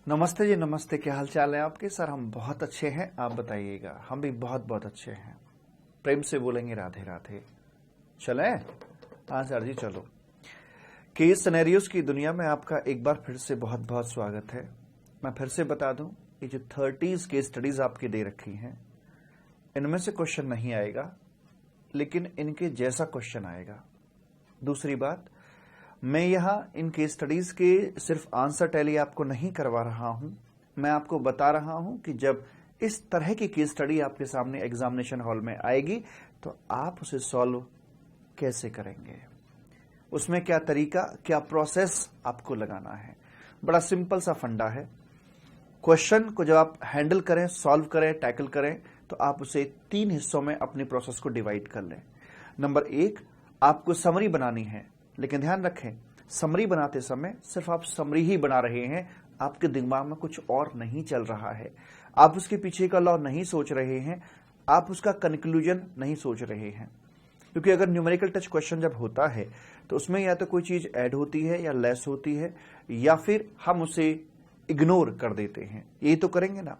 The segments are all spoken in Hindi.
नमस्ते जी, नमस्ते। क्या हाल चाल है आपके? सर हम बहुत अच्छे हैं, आप बताइएगा। हम भी बहुत बहुत अच्छे हैं। प्रेम से बोलेंगे राधे राधे। चलें? हाँ सर जी, चलो। केस सिनेरियोस की दुनिया में आपका एक बार फिर से बहुत बहुत स्वागत है। मैं फिर से बता दूं, ये जो 30 केस स्टडीज आपकी दे रखी हैं, इनमें से क्वेश्चन नहीं आएगा, लेकिन इनके जैसा क्वेश्चन आएगा। दूसरी बात, मैं यहां इन केस स्टडीज के सिर्फ आंसर टैली आपको नहीं करवा रहा हूं, मैं आपको बता रहा हूं कि जब इस तरह की केस स्टडी आपके सामने एग्जामिनेशन हॉल में आएगी तो आप उसे सॉल्व कैसे करेंगे, उसमें क्या तरीका, क्या प्रोसेस आपको लगाना है। बड़ा सिंपल सा फंडा है। क्वेश्चन को जब आप हैंडल करें, सॉल्व करें, टैकल करें, तो आप उसे 3 हिस्सों में अपनी प्रोसेस को डिवाइड कर लें। नंबर 1, आपको समरी बनानी है, लेकिन ध्यान रखें, समरी बनाते समय सिर्फ आप समरी ही बना रहे हैं, आपके दिमाग में कुछ और नहीं चल रहा है, आप उसके पीछे का लॉ नहीं सोच रहे हैं, आप उसका कंक्लूजन नहीं सोच रहे हैं। क्योंकि अगर न्यूमेरिकल टच क्वेश्चन जब होता है तो उसमें या तो कोई चीज ऐड होती है या लेस होती है, या फिर हम उसे इग्नोर कर देते हैं। यही तो करेंगे ना।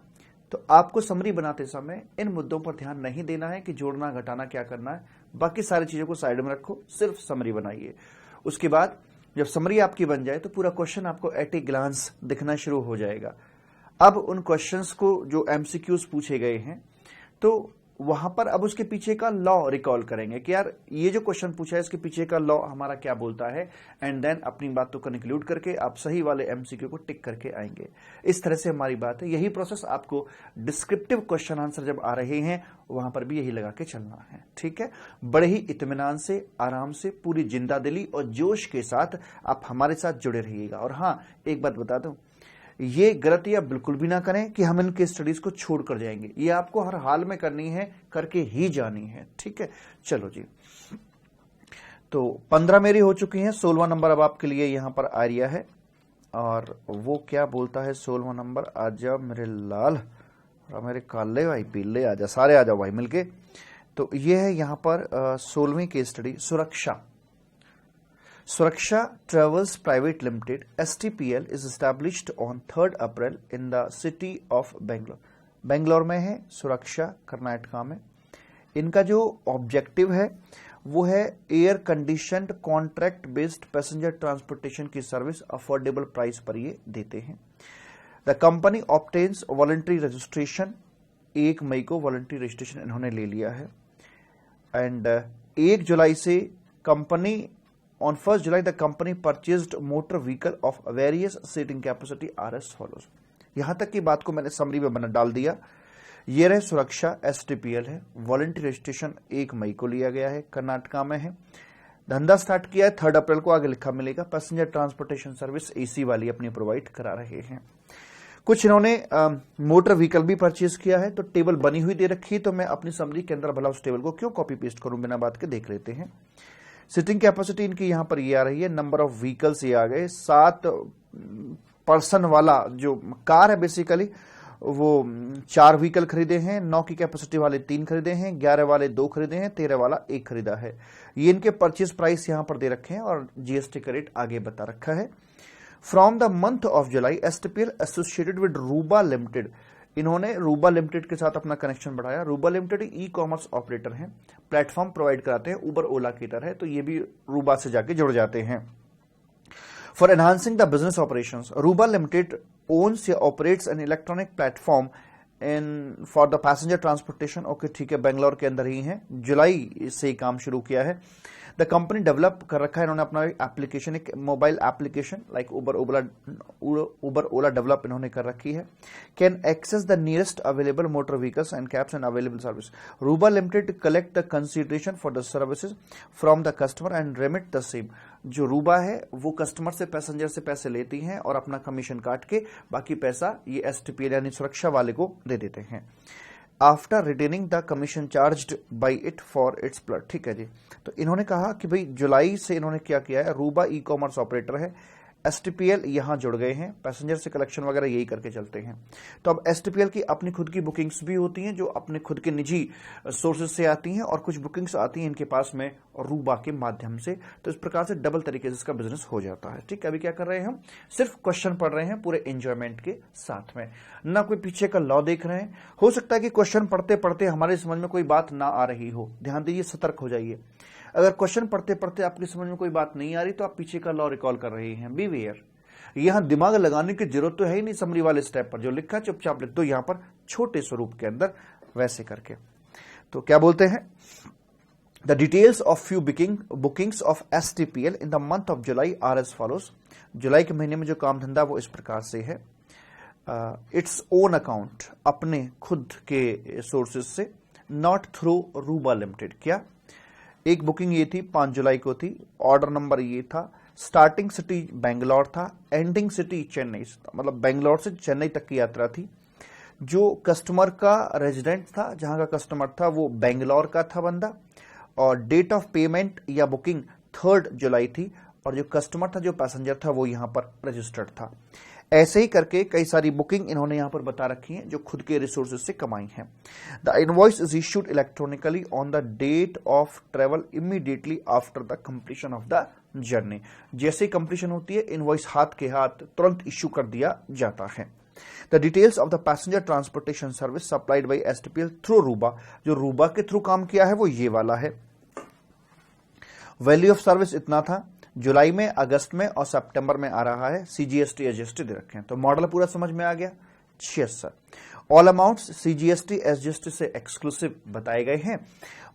तो आपको समरी बनाते समय इन मुद्दों पर ध्यान नहीं देना है कि जोड़ना घटाना क्या करना है। बाकी सारी चीजों को साइड में रखो, सिर्फ समरी बनाइए। उसके बाद जब समरी आपकी बन जाए तो पूरा क्वेश्चन आपको एट ए ग्लांस दिखना शुरू हो जाएगा। अब उन क्वेश्चंस को जो एमसीक्यूज पूछे गए हैं, तो वहां पर अब उसके पीछे का लॉ रिकॉल करेंगे कि यार ये जो क्वेश्चन पूछा है इसके पीछे का लॉ हमारा क्या बोलता है, एंड देन अपनी बात को कंक्लूड करके आप सही वाले एमसीक्यू को टिक करके आएंगे। इस तरह से हमारी बात है। यही प्रोसेस आपको डिस्क्रिप्टिव क्वेश्चन आंसर जब आ रहे हैं वहां पर भी यही लगा के चलना है। ठीक है? बड़े ही इत्मीनान से, आराम से, पूरी जिंदादिली और जोश के साथ आप हमारे साथ जुड़े रहिएगा। और हाँ, एक बात बता दूं, ये गलतियां बिल्कुल भी ना करें कि हम इनके स्टडीज को छोड़ कर जाएंगे। ये आपको हर हाल में करनी है, करके ही जानी है। ठीक है? चलो जी। तो 15 मेरी हो चुकी हैं, 16वां नंबर अब आपके लिए यहां पर आ रहा है। और वो क्या बोलता है 16वां नंबर? आजा मेरे लाल और मेरे काले भाई, पीले आजा, सारे आ जाओ भाई मिलके। तो ये है यहां पर 16वीं केस स्टडी, सुरक्षा। Suraksha Travels Private Limited (STPL) is established on 3rd April in the city of Bangalore. Bangalore में है सुरक्षा, कर्नाटका में। इनका जो ऑब्जेक्टिव है वो है air conditioned contract based passenger transportation की सर्विस अफोर्डेबल प्राइस पर ये देते हैं। The company obtains voluntary registration, 1 मई को वॉलंटरी रजिस्ट्रेशन इन्होंने ले लिया है। एंड 1 जुलाई से company On 1st July, the company purchased motor vehicle of various seating capacity are as follows. यहां तक की बात को मैंने समरी में बना डाल दिया। ये रहे सुरक्षा, STPL है। वॉलंटरी रजिस्ट्रेशन 1 मई को लिया गया है, कर्नाटका में है। धंधा स्टार्ट किया है 3rd अप्रैल को, आगे लिखा मिलेगा। पैसेंजर ट्रांसपोर्टेशन सर्विस AC वाली अपनी प्रोवाइड करा रहे हैं। कुछ इन्होंने मोटर व्हीकल भी परचेज किया है। तो टेबल बनी हुई दे रखी है, तो मैं अपनी समरी के अंदर भला उस टेबल को क्यों कॉपी पेस्ट करूं, बिना बात के देख लेते हैं। सिटिंग कैपेसिटी इनकी यहां पर ये आ रही है। नंबर ऑफ व्हीकल्स ये आ गए, 7 पर्सन वाला जो कार है बेसिकली वो 4 व्हीकल खरीदे हैं, 9 की कैपेसिटी वाले 3 खरीदे हैं, 11 वाले 2 खरीदे हैं, 13 वाला 1 खरीदा है। ये इनके परचेज प्राइस यहां पर दे रखे हैं और जीएसटी का रेट आगे बता रखा है। From the month of July, STPL associated with रूबा limited, इन्होंने रूबा लिमिटेड के साथ अपना कनेक्शन बढ़ाया। रूबा लिमिटेड ई कॉमर्स ऑपरेटर हैं, प्लेटफॉर्म प्रोवाइड कराते हैं, उबर ओला की तरह है, तो ये भी रूबा से जाके जुड़ जाते हैं। For enhancing the business operations, Ruba limited owns या operates an electronic platform in for the passenger transportation. Okay, ठीक है, बेंगलोर के अंदर ही है, जुलाई से काम शुरू किया है। द कंपनी डेवलप कर रखा है इन्होंने अपना एप्लीकेशन, एक mobile application like Uber Ola develop इन्होंने कर रखी है। Can access the nearest available motor vehicles and cabs and available service. Ruba limited collect the consideration for the services from the customer and remit the same. जो रूबा है वो कस्टमर से, पैसेंजर से पैसे लेती हैं और अपना कमीशन काट के बाकी पैसा ये STPL यानी सुरक्षा वाले को दे देते हैं। After retaining the commission charged by it for its plot. ठीक है जी। तो इन्होंने कहा कि भाई जुलाई से इन्होंने क्या किया है, रूबा ई कॉमर्स ऑपरेटर है, एसटीपीएल यहां जुड़ गए हैं, पैसेंजर से कलेक्शन वगैरह यही करके चलते हैं। तो अब एसटीपीएल की अपनी खुद की बुकिंग्स भी होती हैं जो अपने खुद के निजी सोर्सेज से आती हैं, और कुछ बुकिंग्स आती हैं इनके पास में रूबा के माध्यम से। तो इस प्रकार से डबल तरीके से इसका बिजनेस हो जाता है। ठीक है, अभी क्या कर रहे हैं हम, सिर्फ क्वेश्चन पढ़ रहे हैं पूरे एंजॉयमेंट के साथ में, ना कोई पीछे का लॉ देख रहे हैं। हो सकता है कि क्वेश्चन पढ़ते पढ़ते हमारे समझ में कोई बात ना आ रही हो, ध्यान दीजिए, सतर्क हो जाइए। अगर क्वेश्चन पढ़ते पढ़ते आपकी समझ में कोई बात नहीं आ रही तो आप पीछे का लॉ रिकॉल कर रहे हैं, बी वेयर। यहां दिमाग लगाने की जरूरत तो है ही नहीं, समरी वाले स्टेप पर जो लिखा चुपचाप लिख दो यहां पर छोटे स्वरूप के अंदर वैसे करके। तो क्या बोलते हैं, the details of few bookings of STPL in the month of July are as follows. जुलाई के महीने में जो काम धंधा वो इस प्रकार से है, इट्स ओन अकाउंट, अपने खुद के सोर्सेज से, नॉट थ्रू रूबा लिमिटेड। क्या, एक बुकिंग ये थी 5 जुलाई को थी, ऑर्डर नंबर ये था, स्टार्टिंग सिटी बेंगलोर था, एंडिंग सिटी चेन्नई, मतलब बेंगलोर से चेन्नई तक की यात्रा थी। जो कस्टमर का रेजिडेंट था, जहां का कस्टमर था वो बेंगलोर का था बंदा, और डेट ऑफ पेमेंट या बुकिंग 3 जुलाई थी, और जो कस्टमर था, जो पैसेंजर था, वो यहां पर रजिस्टर्ड था। ऐसे ही करके कई सारी बुकिंग इन्होंने यहां पर बता रखी हैं जो खुद के रिसोर्सेज से कमाई हैं। The invoice is issued electronically on the date of travel immediately after the completion of the journey. जैसे ही कंप्लीशन होती है, इनवॉइस हाथ के हाथ तुरंत इश्यू कर दिया जाता है। The details of the passenger transportation service supplied by STPL through Ruba, जो रूबा के थ्रू काम किया है वो ये वाला है। वैल्यू ऑफ सर्विस इतना था, जुलाई में, अगस्त में और सितंबर में आ रहा है, सीजीएसटी एसजीएसटी दे रखे हैं। तो मॉडल पूरा समझ में आ गया? Yes sir. All amounts CGST SGST से एक्सक्लूसिव बताए गए हैं,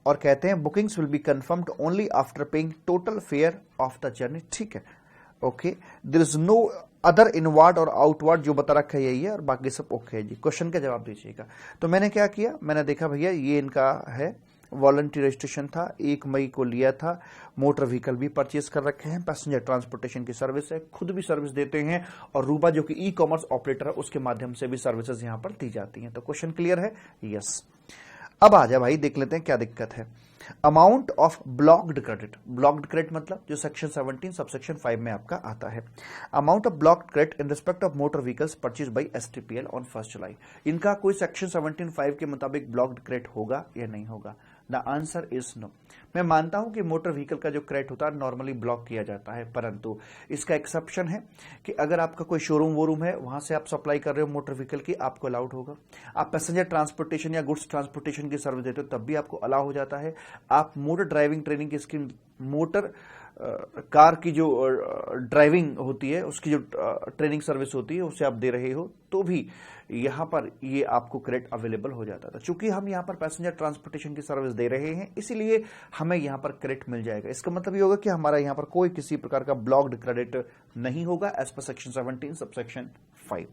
और कहते हैं bookings will be confirmed only after paying total fare of the journey. ठीक है, okay, there is no other inward or outward, जो बता रखा है यही है, और बाकी सब ओके है जी। क्वेश्चन का जवाब दीजिएगा। तो मैंने क्या किया, मैंने देखा भैया ये इनका है, वॉलंटरी रजिस्ट्रेशन था, 1 मई को लिया था, मोटर व्हीकल भी परचेज कर रखे हैं, पैसेंजर ट्रांसपोर्टेशन की सर्विस है, खुद भी सर्विस देते हैं, और रूबा जो कि ई कॉमर्स ऑपरेटर है उसके माध्यम से भी सर्विसेज यहां पर दी जाती हैं। तो क्वेश्चन क्लियर है? यस। अब आ जाए भाई, देख लेते हैं क्या दिक्कत है। Amount of blocked credit, blocked credit मतलब जो सेक्शन 17 सबसेक्शन 5 में आपका आता है। Amount of blocked credit in respect of motor vehicles purchase by STPL on 1 July. इनका कोई सेक्शन 17(5) के मुताबिक ब्लॉक्ड क्रेडिट होगा या नहीं होगा? The answer is no. मैं मानता हूं कि मोटर व्हीकल का जो क्रेडिट होता है नॉर्मली ब्लॉक किया जाता है, परंतु इसका एक्सेप्शन है कि अगर आपका कोई शोरूम वोरूम है, वहां से आप सप्लाई कर रहे हो मोटर व्हीकल की, आपको अलाउड होगा। आप पैसेंजर ट्रांसपोर्टेशन या गुड्स ट्रांसपोर्टेशन की सर्विस देते हो तब भी आपको अलाउ हो जाता है। आप मोटर ड्राइविंग ट्रेनिंग की स्कीम, मोटर कार की जो ड्राइविंग होती है उसकी जो ट्रेनिंग सर्विस होती है उसे आप दे रहे हो, तो भी यहां पर ये आपको क्रेडिट अवेलेबल हो जाता था। चूंकि हम यहां पर पैसेंजर ट्रांसपोर्टेशन की सर्विस दे रहे हैं, इसीलिए हमें यहां पर क्रेडिट मिल जाएगा। इसका मतलब ये होगा कि हमारा यहां पर कोई किसी प्रकार का ब्लॉक्ड क्रेडिट नहीं होगा एज पर सेक्शन 17 सबसेक्शन 5।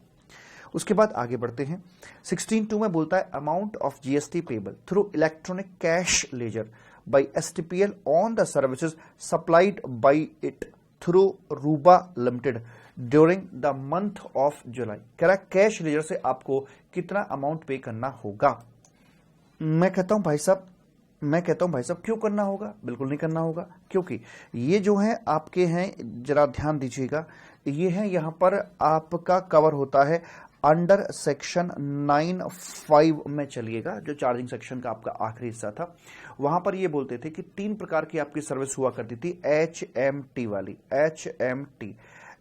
उसके बाद आगे बढ़ते हैं। 16(2) में बोलता है amount of GST payable through electronic cash ledger by STPL on the services supplied by it through Ruba Limited during the month of July। कह रहा कैश लेजर से आपको कितना अमाउंट पे करना होगा? मैं कहता हूं भाई साहब क्यों करना होगा? बिल्कुल नहीं करना होगा, क्योंकि ये जो है आपके हैं, जरा ध्यान दीजिएगा, ये है यहां पर आपका कवर होता है अंडर सेक्शन 9(5) में चलिएगा, जो चार्जिंग सेक्शन का आपका आखिरी हिस्सा था। वहां पर ये बोलते थे कि 3 प्रकार की आपकी सर्विस हुआ करती थी, HMT वाली।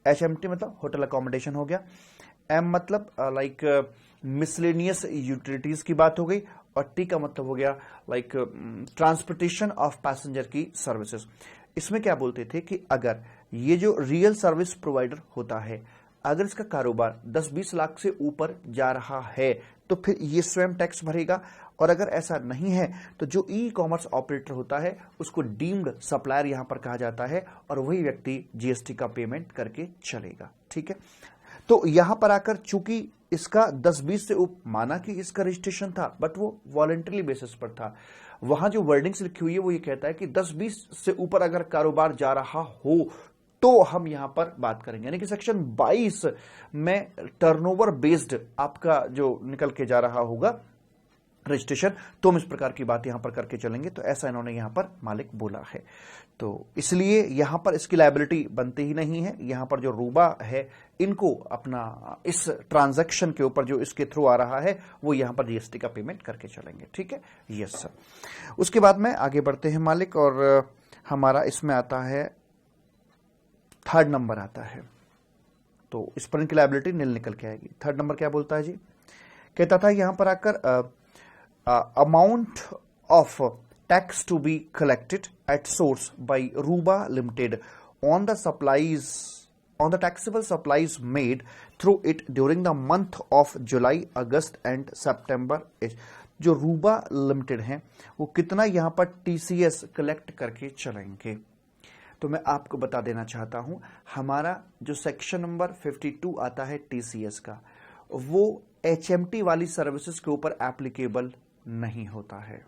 HMT मतलब होटल अकोमोडेशन हो गया, M मतलब लाइक मिसलेनियस यूटिलिटीज की बात हो गई, और T का मतलब हो गया लाइक ट्रांसपोर्टेशन ऑफ पैसेंजर की सर्विसेज। इसमें क्या बोलते थे कि अगर ये जो रियल सर्विस प्रोवाइडर होता है, अगर इसका कारोबार 10-20 लाख से ऊपर जा रहा है तो फिर ये स्वयं टैक्स भरेगा, और अगर ऐसा नहीं है तो जो ई कॉमर्स ऑपरेटर होता है उसको डीम्ड सप्लायर यहां पर कहा जाता है, और वही व्यक्ति जीएसटी का पेमेंट करके चलेगा। ठीक है, तो यहां पर आकर चूंकि इसका 10-20 से माना कि इसका रजिस्ट्रेशन था, बट वो वॉलंटरी बेसिस पर था। वहां जो वर्डिंग्स लिखी हुई है वो ये कहता है कि 10-20 से ऊपर अगर कारोबार जा रहा हो तो हम यहां पर बात करेंगे, यानी कि सेक्शन 22 में टर्नओवर बेस्ड आपका जो निकल के जा रहा होगा रजिस्ट्रेशन, तो हम इस प्रकार की बात यहां पर करके चलेंगे। तो ऐसा इन्होंने यहां पर मालिक बोला है। तो इसलिए यहां पर इसकी लायबिलिटी बनती ही नहीं है। यहां पर जो रूबा है इनको अपना इस ट्रांजैक्शन के ऊपर जो इसके थ्रू आ रहा है वो यहां पर जीएसटी का पेमेंट करके चलेंगे। ठीक है, यस सर। उसके बाद में आगे बढ़ते हैं मालिक, और हमारा इसमें आता है 3rd नंबर आता है। तो इस पर इनकी लायबिलिटी नील निकल के आएगी। 3rd नंबर क्या बोलता है जी, कहता था यहां पर आकर amount of tax to be collected at source by Ruba Limited on the taxable supplies made through it during the month of July, August and September। जो रूबा लिमिटेड है वो कितना यहां पर टीसीएस कलेक्ट करके चलेंगे। तो मैं आपको बता देना चाहता हूं, हमारा जो सेक्शन नंबर 52 आता है टीसीएस का, वो एचएमटी वाली सर्विसेज के ऊपर एप्लीकेबल नहीं होता है।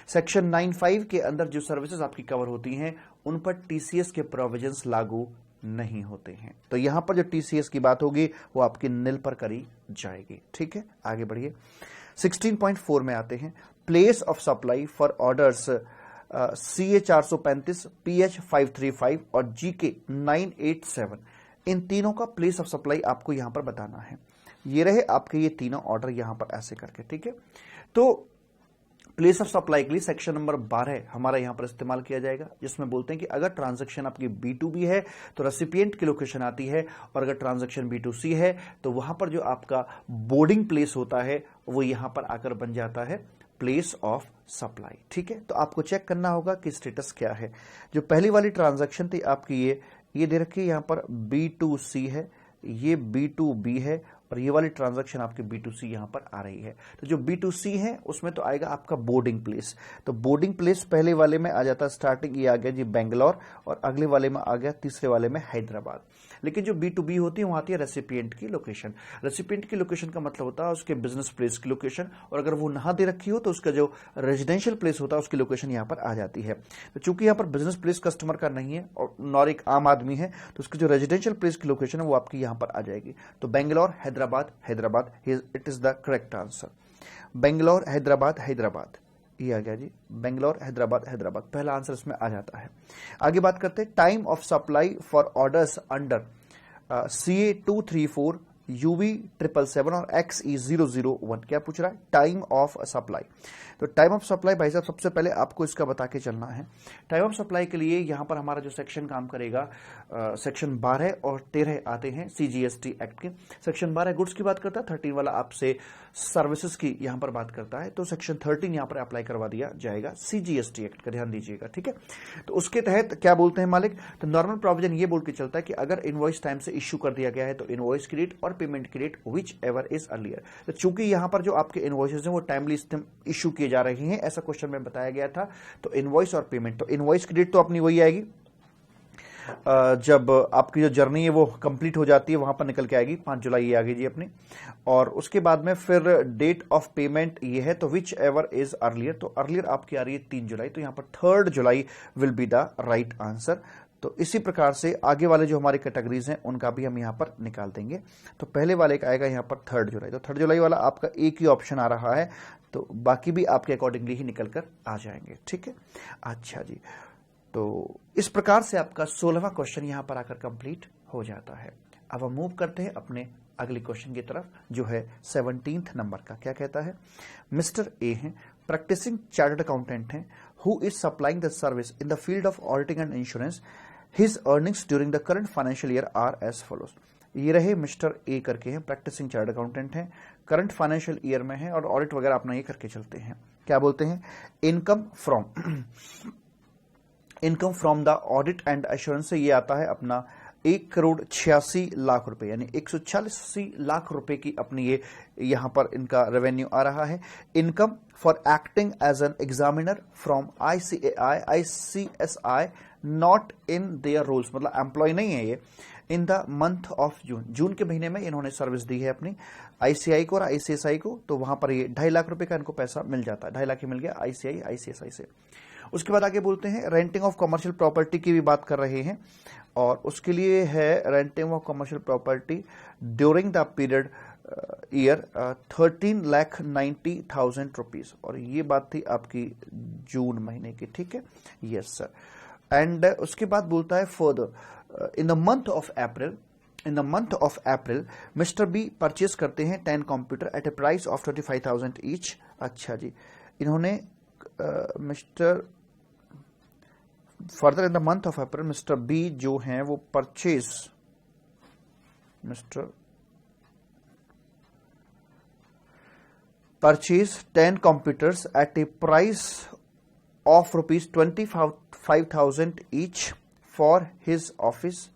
सेक्शन 95 के अंदर जो सर्विसेज आपकी कवर होती हैं उन पर टीसीएस के प्रोविजंस लागू नहीं होते हैं। तो यहां पर जो टीसीएस की बात होगी वो आपकी नील पर करी जाएगी। ठीक है, आगे बढ़िए। 16.4 में आते हैं, place of supply for orders CA 435, PH 535 और GK 987, इन तीनों का प्लेस ऑफ सप्लाई आपको यहां पर बताना है। ये रहे आपके ये तीनों ऑर्डर यहां पर ऐसे करके। ठीक है, तो प्लेस ऑफ सप्लाई के लिए सेक्शन नंबर 12 हमारा यहां पर इस्तेमाल किया जाएगा, जिसमें बोलते हैं कि अगर ट्रांजैक्शन आपकी B2B है तो रेसिपिएंट की लोकेशन आती है, और अगर ट्रांजैक्शन B2C है तो वहां पर जो आपका बोर्डिंग प्लेस होता है वो यहां पर आकर बन जाता है प्लेस ऑफ सप्लाई। ठीक है, तो आपको चेक करना होगा कि स्टेटस क्या है। जो पहली वाली ट्रांजैक्शन थी आपकी ये दे रखी है, यहां पर B2C है, ये B2B है, और ये वाली ट्रांजैक्शन आपकी B2C यहां पर आ रही है। तो जो B2C है उसमें तो आएगा आपका बोर्डिंग प्लेस। तो बोर्डिंग प्लेस पहले वाले में आ जाता है, स्टार्टिंग ये आ गया जी बेंगलोर, और अगले वाले में आ गया तीसरे वाले में हैदराबाद। लेकिन जो B2B होती है वहां आती है रेसिपिएंट की लोकेशन। रेसिपिएंट की लोकेशन का मतलब होता है उसके बिजनेस प्लेस की लोकेशन, और अगर वो ना दे रखी हो तो उसका जो रेजिडेंशियल प्लेस होता है उसकी लोकेशन यहां पर आ जाती है। तो चूंकि यहां पर बिजनेस प्लेस कस्टमर का नहीं है और नॉर एक आम आदमी है, तो उसकी जो रेजिडेंशियल प्लेस की लोकेशन है वो आपकी यहां पर आ जाएगी। तो Bangalore Hyderabad Hyderabad, it is the correct answer. Bangalore Hyderabad Hyderabad, ये आ गया जी, बेंगलोर हैदराबाद हैदराबाद, पहला आंसर इसमें आ जाता है। आगे बात करते हैं time of supply for orders under CA 234, UV 777 और XE 001। क्या पूछ रहा है, टाइम ऑफ सप्लाई। तो टाइम ऑफ सप्लाई भाई साहब सबसे पहले आपको इसका बता के चलना है। टाइम ऑफ सप्लाई के लिए यहां पर हमारा जो सेक्शन काम करेगा, सेक्शन 12 और 13 आते हैं CGST एक्ट के। सेक्शन 12 गुड्स की बात करता है, 13 वाला आपसे सर्विसेज की यहां पर बात करता है। तो सेक्शन 13 यहां पर अप्लाई करवा दिया जाएगा CGST एक्ट का, ध्यान दीजिएगा। ठीक है, तो उसके तहत क्या बोलते हैं मालिक, तो नॉर्मल प्रोविजन ये बोल के चलता है कि अगर इनवॉइस टाइम से इश्यू कर दिया गया है तो इनवॉइस की डेट और पेमेंट की date whichever is earlier. तो चूंकि यहां पर जो आपके इनवॉइसेज हैं वो टाइमली इश्यू किए जा रहे हैं, ऐसा क्वेश्चन में बताया गया था। तो इनवॉइस और पेमेंट, तो इनवॉइस की डेट तो अपनी वही आएगी जब आपकी जो जर्नी है वो कंप्लीट हो जाती है, वहां पर निकल के आएगी 5 जुलाई ये आ गई जी अपनी। और उसके बाद में फिर डेट ऑफ पेमेंट ये है, तो विच एवर इज अर्लियर, तो अर्लियर आपकी आ रही है 3 जुलाई, तो यहां पर 3rd July will be the right answer. तो इसी प्रकार से आगे वाले जो हमारी कैटेगरीज हैं उनका भी हम यहां पर निकाल देंगे। तो पहले वाले का आएगा यहां पर 3rd जुलाई, तो 3rd जुलाई वाला आपका एक ही ऑप्शन आ रहा है, तो बाकी भी आपके अकॉर्डिंगली ही निकल कर आ जाएंगे। ठीक है, अच्छा जी, तो इस प्रकार से आपका 16वां क्वेश्चन यहां पर आकर कंप्लीट हो जाता है। अब हम मूव करते हैं अपने अगले क्वेश्चन की तरफ, जो है 17th नंबर का। क्या कहता है, मिस्टर ए हैं, प्रैक्टिसिंग चार्टर्ड अकाउंटेंट हैं, who is supplying the service in the field of auditing and insurance, his earnings during the current financial year are as follows. ये रहे मिस्टर ए करके हैं, प्रैक्टिसिंग चार्टर्ड अकाउंटेंट हैं, करंट फाइनेंशियल ईयर में है और ऑडिट वगैरह अपना ये करके चलते हैं। क्या बोलते हैं, income from the audit and assurance से ये आता है अपना 1,86,00,000 रुपए, यानी 186 लाख रुपए की अपनी ये यहां पर इनका रेवेन्यू आ रहा है। Income for acting as an examiner from ICAI, ICSI not in their roles, मतलब एम्प्लॉय नहीं है ये, in the month of June, जून के महीने में इन्होंने सर्विस दी है अपनी ICI को और ICSI को, तो वहां पर ये 2.5 लाख रुपए का इनको पैसा मिल जाता है, 2.5 लाख ही मिल गया ICI ICSI से। उसके बाद आगे बोलते हैं रेंटिंग ऑफ कमर्शियल प्रॉपर्टी की भी बात कर रहे हैं, और उसके लिए है renting of commercial property during the period year 13,90,000 rupees, और ये बात थी आपकी जून महीने की, ठीक है। Yes sir. एंड उसके बाद बोलता है further in the month of April mister B purchase करते हैं 10 computer at a price of 25,000 each. अच्छा जी, इन्होंने mister further in the month of April mister B जो हैं वो purchase 10 computers at a price of rupees 25,000 each for his office,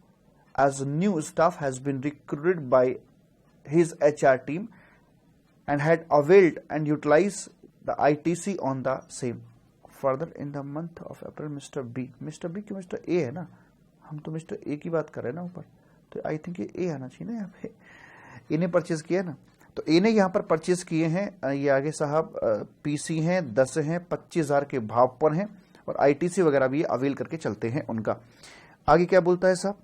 as new staff has been recruited by his HR team and had availed and utilized the ITC on the same. Further in the month of April Mr. B क्यों Mr. A है ना, हम तो Mr. A की बात कर रहे हैं ना ऊपर, तो आई थिंक ये ए आना चाहिए ना यहाँ पे। इन्हें परचेज किया ना, तो ए ने यहाँ पर परचेज किए हैं, ये आगे साहब पीसी हैं 10 हैं 25,000 के भाव पर हैं, और आईटीसी वगैरह भी अवेल करके चलते हैं उनका। आगे क्या बोलता है साहब,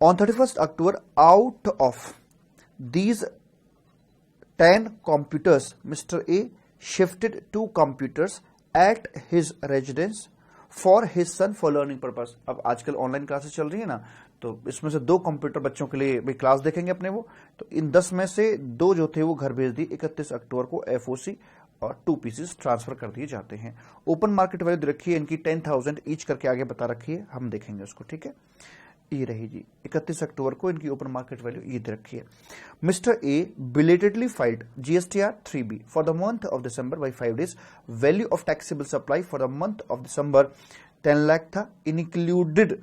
on 31 October out of these 10 computers mister A shifted 2 computers at his residence for his son for learning purpose. अब आजकल ऑनलाइन क्लासेस चल रही है ना, तो इसमें से 2 कंप्यूटर बच्चों के लिए भी क्लास देखेंगे अपने वो, तो इन 10 में से 2 जो थे वो घर भेज दी 31 अक्टूबर को एफओसी, और 2 पीसेस ट्रांसफर कर दिए जाते हैं। ओपन मार्केट वैल्यू रखी है इनकी 10,000 ईच करके आगे बता रखी है, हम देखेंगे उसको, ठीक है। ये रही जी 31 अक्टूबर को इनकी ओपन मार्केट वैल्यू ये दे रखी है। Mister A belatedly filed GSTR 3B for the month of December by 5 days। Value of taxable supply for the month of December 10 lakh था, included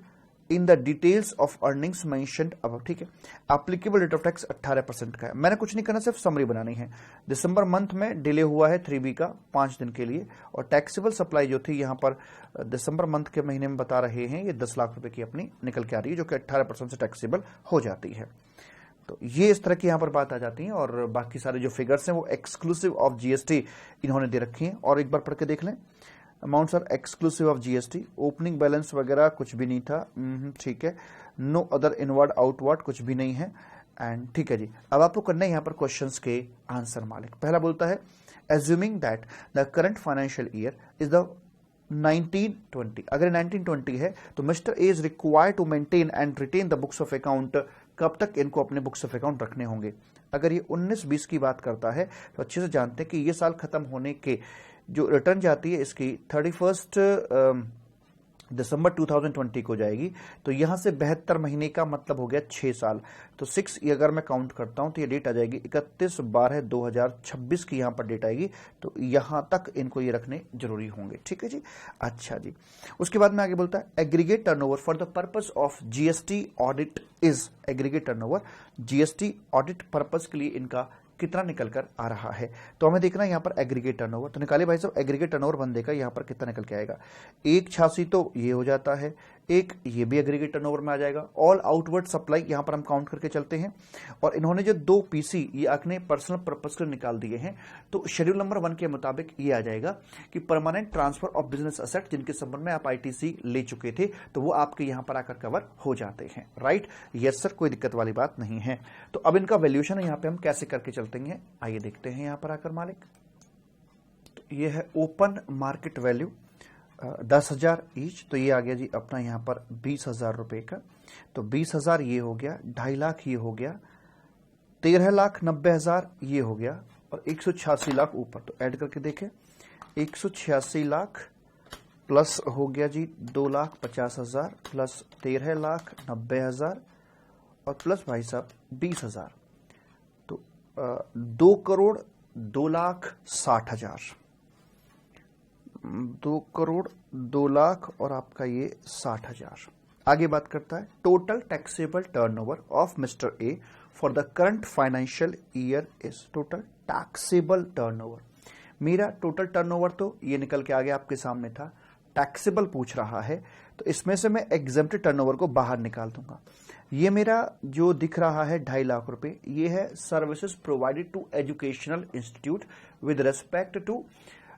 in the details of earnings mentioned अब, ठीक है। एप्लीकेबल रेट ऑफ टैक्स 18% का है। मैंने कुछ नहीं करना, सिर्फ समरी बनानी है। दिसंबर मंथ में डिले हुआ है 3B का 5 दिन के लिए, और टैक्सेबल सप्लाई जो थी यहाँ पर दिसंबर मंथ के महीने में बता रहे हैं ये 10 लाख रुपए की अपनी निकल के आ रही है, जो कि 18% से टैक्सेबल हो जाती है। तो ये इस तरह की यहाँ पर बात आ जाती है, और बाकी सारे जो फिगर्स हैं वो एक्सक्लूसिव ऑफ जीएसटी इन्होंने दे रखी हैं, और एक बार पढ़ के देख लें। Amounts are exclusive of GST, opening balance वगैरह कुछ भी नहीं था, ठीक है। नो अदर इनवर्ड आउटवर्ड कुछ भी नहीं है, एंड ठीक है जी। अब आपको करना है यहाँ पर क्वेश्चंस के आंसर मालिक। पहला बोलता है assuming that the current financial year is the 1920। अगर 1920 है तो mister A is required to maintain and retain the books of account. कब तक इनको अपने बुक्स ऑफ अकाउंट रखने होंगे? अगर ये 19-20 की बात करता है तो अच्छे से जानते हैं कि ये साल खत्म होने के जो रिटर्न जाती है इसकी 31 दिसंबर 2020 को जाएगी, तो यहां से 72 महीने का मतलब हो गया 6 साल। तो 6 अगर मैं काउंट करता हूं तो ये डेट आ जाएगी 31/12/2026 की यहां पर डेट आएगी, तो यहां तक इनको ये रखने जरूरी होंगे, ठीक है जी। अच्छा जी, उसके बाद में आगे बोलता है aggregate turnover for the purpose of GST audit is. Aggregate turnover GST audit purpose के लिए इनका कितना निकल कर आ रहा है, तो हमें देखना है यहाँ पर एग्रीगेट टर्नओवर। तो निकालिए भाई साहब एग्रीगेट टर्नओवर बंदे का यहाँ पर कितना निकल के आएगा। 186 तो ये हो जाता है, एक ये भी एग्रीगेट टर्नओवर में आ जाएगा। ऑल आउटवर्ड सप्लाई यहाँ पर हम काउंट करके चलते हैं, और इन्होंने जो 2 पीसी ये अपने पर्सनल पर्पस के निकाल दिए हैं, तो शेड्यूल नंबर 1 के मुताबिक ये आ जाएगा कि permanent transfer of business asset जिनके संबंध में आप आईटीसी ले चुके थे, तो वो आपके यहाँ पर आकर कवर हो जाते हैं, राइट। यस सर, कोई दिक्कत वाली बात नहीं है। तो अब इनका वैल्यूएशन यहाँ पे हम कैसे करके चलते हैं, आइए देखते हैं यहाँ पर आकर मालिक। तो ये है ओपन मार्केट वैल्यू 10,000 ईच, तो ये आ गया जी अपना यहाँ पर 20,000 रुपए का। तो 20,000 ये हो गया, 2.5 लाख ये हो गया, 13,90,000 ये हो गया, और 186 लाख ऊपर। तो ऐड करके देखें, 186 लाख प्लस हो गया जी 2,50,000 प्लस 13,90,000 और प्लस भाई साहब 20,000, तो 2,02,60,000। 2,02,00,000 और आपका ये 60,000। आगे बात करता है total taxable turnover of mister A for the current financial year is. Total taxable turnover, मेरा टोटल टर्नओवर तो ये निकल के आ गया आपके सामने था, टैक्सेबल पूछ रहा है, तो इसमें से मैं एग्जेम्प्टेड टर्नओवर को बाहर निकाल दूंगा। ये मेरा जो दिख रहा है 2.5 लाख रुपए, ये है services provided to educational institute with respect to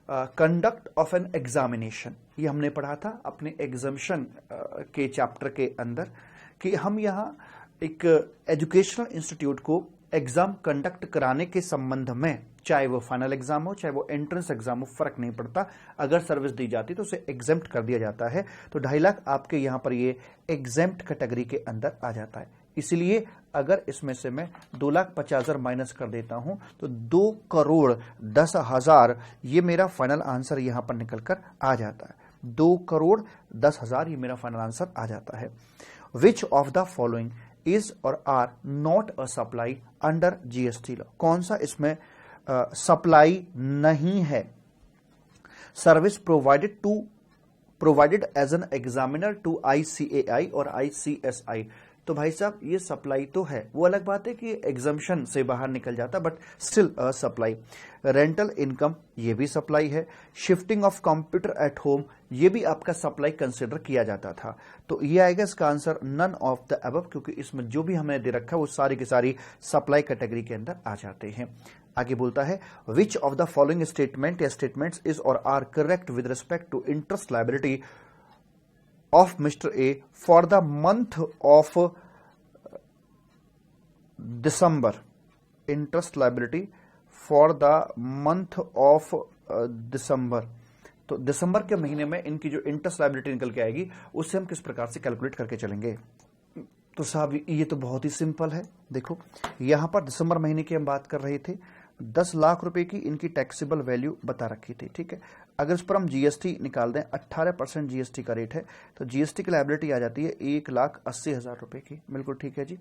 conduct of an examination. ये हमने पढ़ा था अपने एग्जामिशन के चैप्टर के अंदर कि हम यहाँ एक एजुकेशनल इंस्टीट्यूट को एग्जाम कंडक्ट कराने के संबंध में, चाहे वो फाइनल एग्जाम हो चाहे वो एंट्रेंस एग्जाम हो, फर्क नहीं पड़ता, अगर सर्विस दी जाती तो उसे एग्जेम्प्ट कर दिया जाता है। तो 2.5 लाख आपके यहां पर ये एग्जेम्प्ट कैटेगरी के अंदर आ जाता है। इसलिए अगर इसमें से मैं 2,50,000 माइनस कर देता हूं तो 2,10,000 ये मेरा फाइनल आंसर यहां पर निकल कर आ जाता है। 2,10,000 ये मेरा फाइनल आंसर आ जाता है। Which of the following is or are not a supply under GST law? कौन सा इसमें सप्लाई नहीं है? Service provided as an examiner to ICAI और ICSI। तो भाई साहब ये सप्लाई तो है, वो अलग बात है कि एग्जम्पशन से बाहर निकल जाता, but still supply. Rental income ये भी सप्लाई है। Shifting of computer at home ये भी आपका सप्लाई कंसिडर किया जाता था। तो ये आएगा इसका answer none of the above, क्योंकि इसमें जो भी हमने दे रखा है वो सारी की सारी सप्लाई कैटेगरी के अंदर आ जाते हैं। आगे बोलता है which of the following statement या statements is or are correct with respect to interest liability of Mr. A for the month of December. Interest liability for the month of December. तो दिसंबर के महीने में इनकी जो इंटरेस्ट लायबिलिटी निकल के आएगी उससे हम किस प्रकार से कैलकुलेट करके चलेंगे? तो साहब ये तो बहुत ही सिंपल है। देखो यहां पर दिसंबर महीने की हम बात कर रहे थे, 10 लाख रुपए की इनकी टैक्सेबल वैल्यू बता रखी थी, ठीक है। अगर इस पर हम जीएसटी निकाल दें, 18% जीएसटी का रेट है, तो जीएसटी की लायबिलिटी आ जाती है 1,80,000 रुपए की। बिल्कुल ठीक है जी।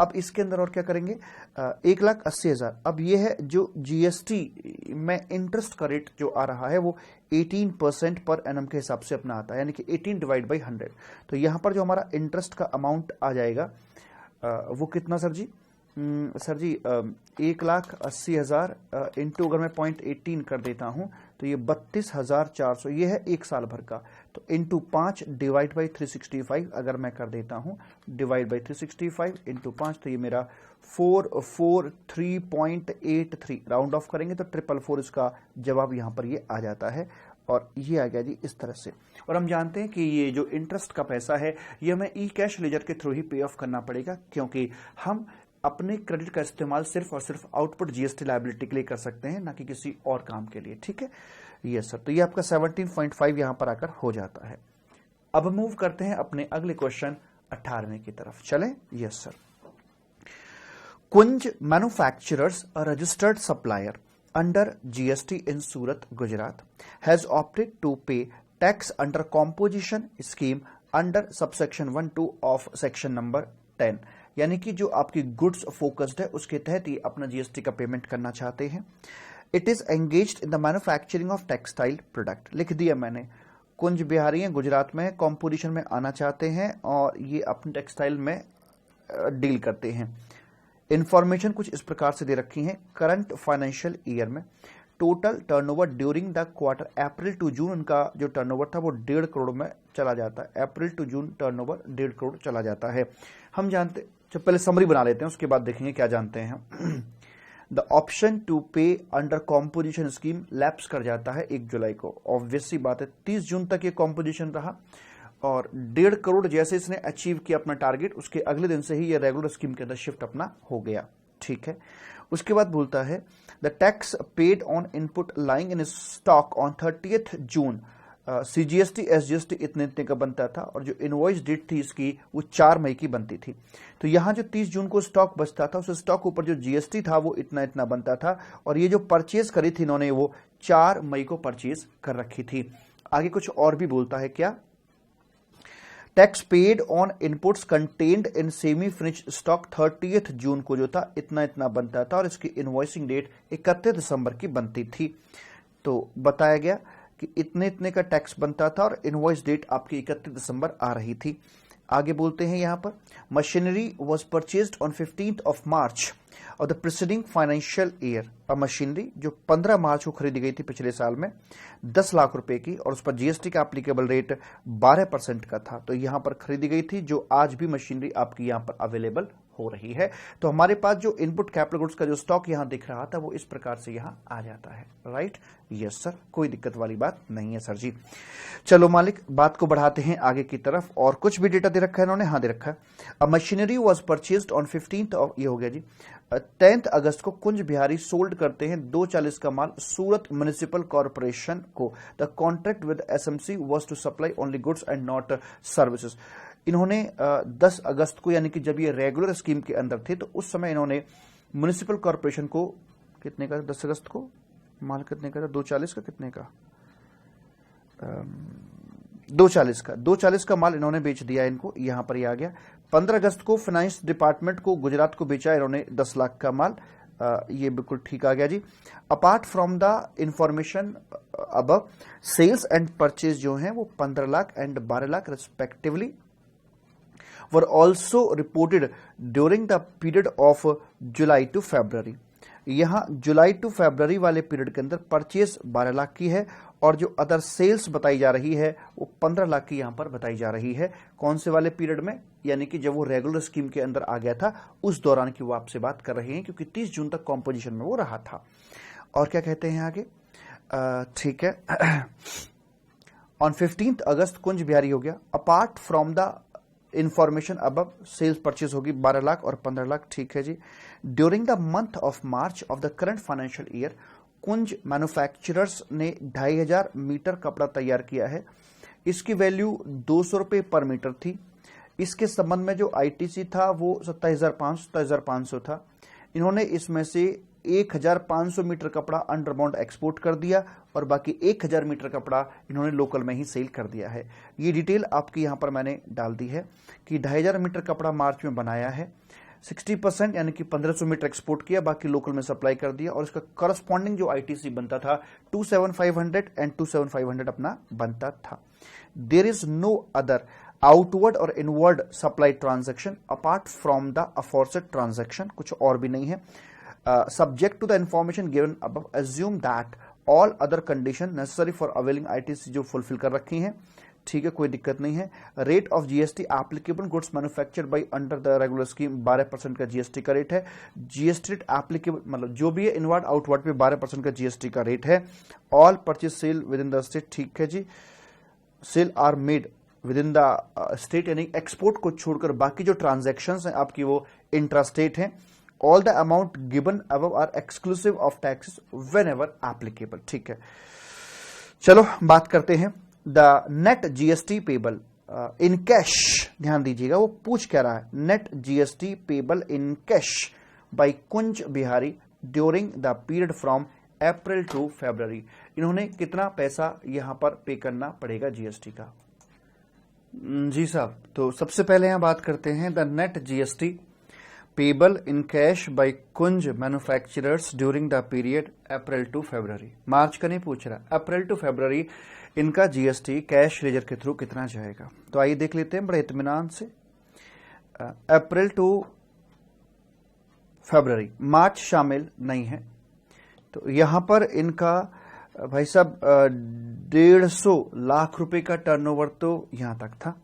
अब इसके अंदर और क्या करेंगे, 1,80,000। अब ये है जो जीएसटी में इंटरेस्ट का रेट जो आ रहा है वो 18% पर एनम के हिसाब से अपना आता है, यानी कि 18 डिवाइड बाई 100। तो यहां पर जो हमारा इंटरेस्ट का अमाउंट आ जाएगा वो कितना सर जी? सर जी 1,80,000 इंटू अगर मैं 0.18 कर देता हूं तो ये 32,400, ये है एक साल भर का। तो इंटू 5 डिवाइड बाई 365 अगर मैं कर देता हूं, डिवाइड बाई 365 इंटू 5, तो ये मेरा 443.83, राउंड ऑफ करेंगे तो 444 इसका जवाब यहां पर ये आ जाता है। और ये आ गया जी इस तरह से। और हम जानते हैं कि ये जो इंटरेस्ट का पैसा है ये हमें ई कैश लेजर के थ्रू ही पे ऑफ करना पड़ेगा, क्योंकि हम अपने क्रेडिट का इस्तेमाल सिर्फ और सिर्फ आउटपुट जीएसटी लायबिलिटी के लिए कर सकते हैं, ना कि किसी और काम के लिए, ठीक है। यस सर, तो ये आपका 17.5 यहां पर आकर हो जाता है। अब मूव करते हैं अपने अगले क्वेश्चन 18वें की तरफ, चलें। Yes sir. Kunj manufacturers a registered supplier under GST in Surat, Gujarat has opted to pay tax under composition scheme under subsection 1(2) of section number 10। यानी कि जो आपकी गुड्स फोकस्ड है उसके तहत ये अपना जीएसटी का पेमेंट करना चाहते हैं। It is engaged in the manufacturing of textile product, लिख दिया मैंने। कुंज बिहारी हैं, गुजरात में, कॉम्पोजिशन में आना चाहते हैं और ये अपने टेक्सटाइल में डील करते हैं। इंफॉर्मेशन कुछ इस प्रकार से दे रखी है। करंट फाइनेंशियल ईयर में total turnover during the quarter April to June, उनका जो टर्नओवर था वो 1.5 करोड़ में चला जाता है। अप्रैल टू जून टर्नओवर 1.5 करोड़ चला जाता है। हम जानते, जब पहले समरी बना लेते हैं उसके बाद देखेंगे क्या जानते हैं हम। द ऑप्शन टू पे अंडर कॉम्पोजिशन स्कीम लैप्स कर जाता है 1 जुलाई को। ऑब्वियस सी बात है 30 जून तक ये कॉम्पोजिशन रहा और 1.5 करोड़ जैसे इसने अचीव किया अपना टारगेट, उसके अगले दिन से ही ये रेगुलर स्कीम के अंदर शिफ्ट अपना हो गया, ठीक है। उसके बाद बोलता है the tax paid on input lying in stock on 30th June, CGST SGST इतने इतने का बनता था और जो इनवॉइस डेट थी इसकी वो 4 मई की बनती थी। तो यहां जो 30 जून को स्टॉक बचता था उस स्टॉक ऊपर जो जीएसटी था वो इतना इतना बनता था और ये जो परचेज करी थी इन्होंने वो 4 मई को परचेज कर रखी थी। आगे कुछ और भी बोलता है क्या, tax paid on inputs contained in semi finished stock 30th जून को जो था इतना इतना बनता था और इसकी इनवॉइसिंग डेट 31 दिसंबर की बनती थी। तो बताया गया कि इतने इतने का टैक्स बनता था और इनवॉइस डेट आपकी 31 दिसंबर आ रही थी। आगे बोलते हैं यहां पर machinery was purchased on 15th of March और द प्रीसीडिंग फाइनेंशियल ईयर। अब मशीनरी जो 15 मार्च को खरीदी गई थी पिछले साल में 10 लाख रुपए की और उस पर जीएसटी का एप्लीकेबल रेट 12% का था। तो यहां पर खरीदी गई थी जो आज भी मशीनरी आपकी यहां पर अवेलेबल हो रही है। तो हमारे पास जो इनपुट कैपिटल गुड्स का जो स्टॉक यहां दिख रहा था वो इस प्रकार से यहां आ जाता है। राइट, यस सर, कोई दिक्कत वाली बात नहीं है सर जी। चलो मालिक, बात को बढ़ाते हैं आगे की तरफ। और कुछ भी डेटा दे रखा है इन्होंने, हाँ दे रखा है। अ machinery was purchased on 15th of, ये हो गया जी, 10 अगस्त को कुंज बिहारी सोल्ड करते हैं 240 का माल सूरत म्युनिसिपल कॉर्पोरेशन को। The contract with SMC was to supply only goods and not services. इन्होंने 10 अगस्त को, यानी कि जब ये रेगुलर स्कीम के अंदर थे, तो उस समय इन्होंने म्युनिसिपल कॉर्पोरेशन को कितने का, 10 अगस्त को माल कितने का था, 240 का, कितने का, 240 का माल इन्होंने बेच दिया इनको, यहां पर ये आ गया। 15 अगस्त को फाइनेंस डिपार्टमेंट को गुजरात को बेचा इन्होंने 10 लाख का माल, ये बिल्कुल ठीक आ गया जी। Apart from the information above, sales and purchase जो हैं वो 15 lakh and 12 lakh respectively were also reported during the period of July to February. यहां जुलाई टू फरवरी वाले पीरियड के अंदर परचेज 12 लाख की है और जो अदर सेल्स बताई जा रही है वो 15 लाख की यहां पर बताई जा रही है। कौन से वाले पीरियड में, यानी कि जब वो रेगुलर स्कीम के अंदर आ गया था उस दौरान की वो आपसे बात कर रहे हैं, क्योंकि 30 जून तक कॉम्पोजिशन में वो रहा था। और क्या कहते हैं आगे, ठीक है। ऑन 15th अगस्त कुंज बिहारी हो गया। Apart from the information above, sales purchase होगी 12 लाख और 15 लाख, ठीक है जी। During the month of March of the current financial year, Kunj manufacturers ने 2500 मीटर कपड़ा तैयार किया है। इसकी वैल्यू 200 रुपये पर मीटर थी। इसके संबंध में जो आईटीसी था वो 27,500 था। इन्होंने इसमें से 1,500 मीटर कपड़ा अंडरबाउंड एक्सपोर्ट कर दिया और बाकी 1,000 मीटर कपड़ा इन्होंने लोकल में ही सेल कर दिया है। ये डिटेल आपकी यहां पर मैंने डाल दी है कि 2,500 मीटर कपड़ा मार्च में बनाया है, 60% यानी कि 1,500 मीटर एक्सपोर्ट किया, बाकी लोकल में सप्लाई कर दिया, और इसका करस्पॉन्डिंग जो आईटीसी बनता था 27,500 एंड 27,500 अपना बनता था। There is no other outward or inward supply transaction apart from the aforesaid transaction, कुछ और भी नहीं है। Subject to the information given above, assume that all other condition necessary for availing ITC जो फुलफिल कर रखी हैं, ठीक है, कोई दिक्कत नहीं है। Rate of GST applicable goods manufactured by under the regular scheme 12% का जीएसटी का रेट है। जीएसटी रेट एप्लीकेबल मतलब जो भी है इनवर्ड आउटवर्ड पे 12% का जीएसटी का रेट है। All purchase sale within the state, ठीक है जी, sale are made within the state, यानी एक्सपोर्ट को छोड़कर बाकी जो ट्रांजेक्शन्स हैं आपकी वो इंट्रा स्टेट हैं। All the amount given above are exclusive of taxes whenever applicable, ठीक है। चलो बात करते हैं the net GST payable in cash. ध्यान दीजिएगा वो पूछ क्या रहा है, net GST payable in cash by Kunj Bihari during the period from April to February. इन्होंने कितना पैसा यहां पर पे करना पड़ेगा जीएसटी का? जी साहब, तो सबसे पहले यहां बात करते हैं the net GST payable in cash by Kunj manufacturers during the period April to February. मार्च का नहीं पूछ रहा, अप्रैल टू फरवरी इनका जीएसटी कैश लेजर के थ्रू कितना जाएगा। तो आइए देख लेते हैं बड़े इत्मीनान से। अप्रैल टू फरवरी, मार्च शामिल नहीं है, तो यहां पर इनका भाई साहब 150 लाख रुपए का टर्नओवर तो यहां तक था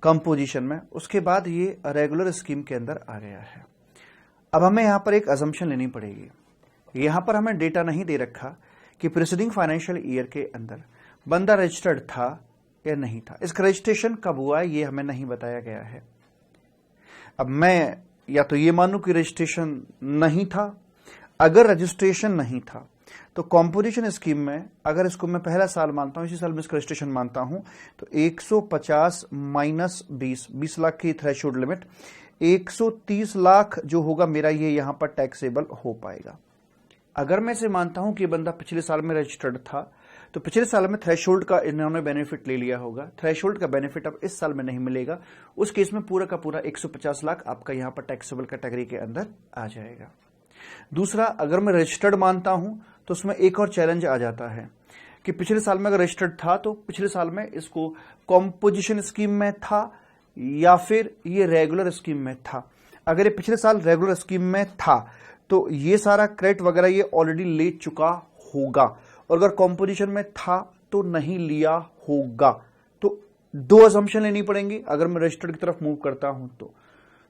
कंपोजिशन में। उसके बाद ये रेगुलर स्कीम के अंदर आ गया है। अब हमें यहां पर एक अजम्पशन लेनी पड़ेगी। यहां पर हमें डेटा नहीं दे रखा कि प्रीसीडिंग फाइनेंशियल ईयर के अंदर बंदा रजिस्टर्ड था या नहीं था। इसका रजिस्ट्रेशन कब हुआ ये हमें नहीं बताया गया है। अब मैं या तो ये मानूं कि रजिस्ट्रेशन नहीं था। अगर रजिस्ट्रेशन नहीं था तो कॉम्पोजिशन स्कीम में अगर इसको मैं पहला साल मानता हूं, इसी साल में इसका रजिस्ट्रेशन मानता हूं, तो 150 माइनस 20 लाख की थ्रेशोल्ड लिमिट, 130 लाख जो होगा मेरा ये यहां पर टैक्सेबल हो पाएगा। अगर मैं इसे मानता हूं कि बंदा पिछले साल में रजिस्टर्ड था, तो पिछले साल में थ्रेशोल्ड का इन्होंने बेनिफिट ले लिया होगा। थ्रेशोल्ड का बेनिफिट अब इस साल में नहीं मिलेगा। उस केस में पूरा का पूरा 150 लाख आपका यहां पर टैक्सेबल कैटेगरी के अंदर आ जाएगा। दूसरा, अगर मैं रजिस्टर्ड मानता हूं तो उसमें एक और चैलेंज आ जाता है कि पिछले साल में अगर रजिस्टर्ड था तो पिछले साल में इसको कॉम्पोजिशन स्कीम में था या फिर ये रेगुलर स्कीम में था। अगर ये पिछले साल रेगुलर स्कीम में था तो ये सारा क्रेडिट वगैरह ये ऑलरेडी ले चुका होगा, और अगर कॉम्पोजिशन में था तो नहीं लिया होगा। तो दो असम्पशन लेनी पड़ेंगी अगर मैं रजिस्टर्ड की तरफ मूव करता हूं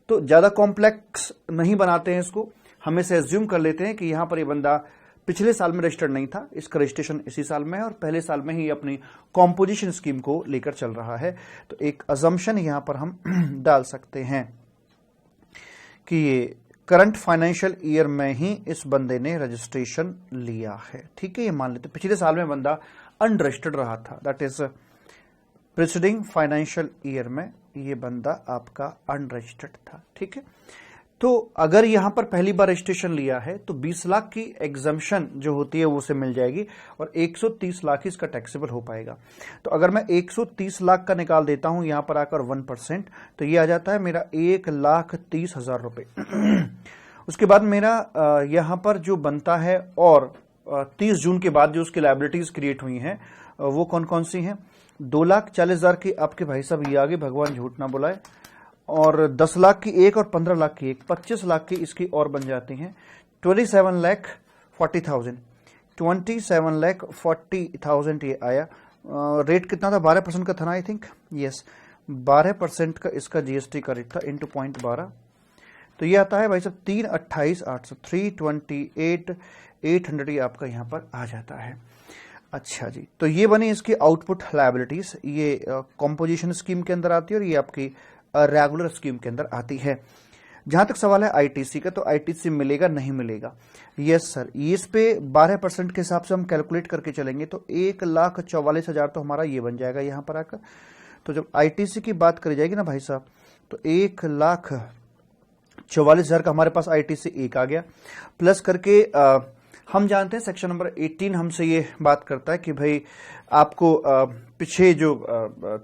तो ज्यादा कॉम्प्लेक्स नहीं बनाते हैं इसको, हम इसे एज्यूम कर लेते हैं कि यहां पर ये बंदा पिछले साल में रजिस्टर्ड नहीं था, इसका रजिस्ट्रेशन इसी साल में है और पहले साल में ही अपनी कॉम्पोजिशन स्कीम को लेकर चल रहा है। तो एक अजम्पशन यहां पर हम डाल सकते हैं कि ये करंट फाइनेंशियल ईयर में ही इस बंदे ने रजिस्ट्रेशन लिया है। ठीक है, ये मान लेते पिछले साल में बंदा अनरजिस्टर्ड रहा था, that is preceding financial year में ये बंदा आपका अनरजिस्टर्ड था। ठीक है, तो अगर यहां पर पहली बार रजिस्ट्रेशन लिया है तो 20 लाख की एग्जम्पशन जो होती है वो उसे मिल जाएगी और 130 लाख ही इसका टैक्सेबल हो पाएगा। तो अगर मैं 130 लाख का निकाल देता हूं यहां पर आकर 1%, तो ये आ जाता है मेरा 1,30,000 रुपए। उसके बाद मेरा यहां पर जो बनता है और 30 जून के बाद जो उसकी लायबिलिटीज क्रिएट हुई हैं वो कौन कौन सी हैं? 2,40,000 की आपके भाई साहब ये आगे, भगवान झूठ ना बुलाए, और 10 लाख की एक और 15 लाख की एक, 25 लाख की इसकी और बन जाती हैं 27,40,000। 27,40,000 ये आया। रेट कितना था? 12% का था ना, आई थिंक, यस 12% का इसका जीएसटी का रेट था इंटू 0.12, तो ये आता है भाई साहब 328,800, 328,800 ये आपका यहां पर आ जाता है। अच्छा जी, तो ये बनी इसकी आउटपुट लायबिलिटीज, ये कॉम्पोजिशन स्कीम के अंदर आती है और ये आपकी रेगुलर स्कीम के अंदर आती है। जहां तक सवाल है आईटीसी का, तो आईटीसी मिलेगा नहीं मिलेगा? यस सर, इस पे 12% के हिसाब से हम कैलकुलेट करके चलेंगे तो 1,44,000 तो हमारा ये बन जाएगा यहां पर आकर। तो जब आईटीसी की बात करी जाएगी ना भाई साहब, तो 1,44,000 का हमारे पास आईटीसी एक आ गया, प्लस करके हम जानते हैं सेक्शन नंबर 18 हमसे ये बात करता है कि भाई आपको पीछे जो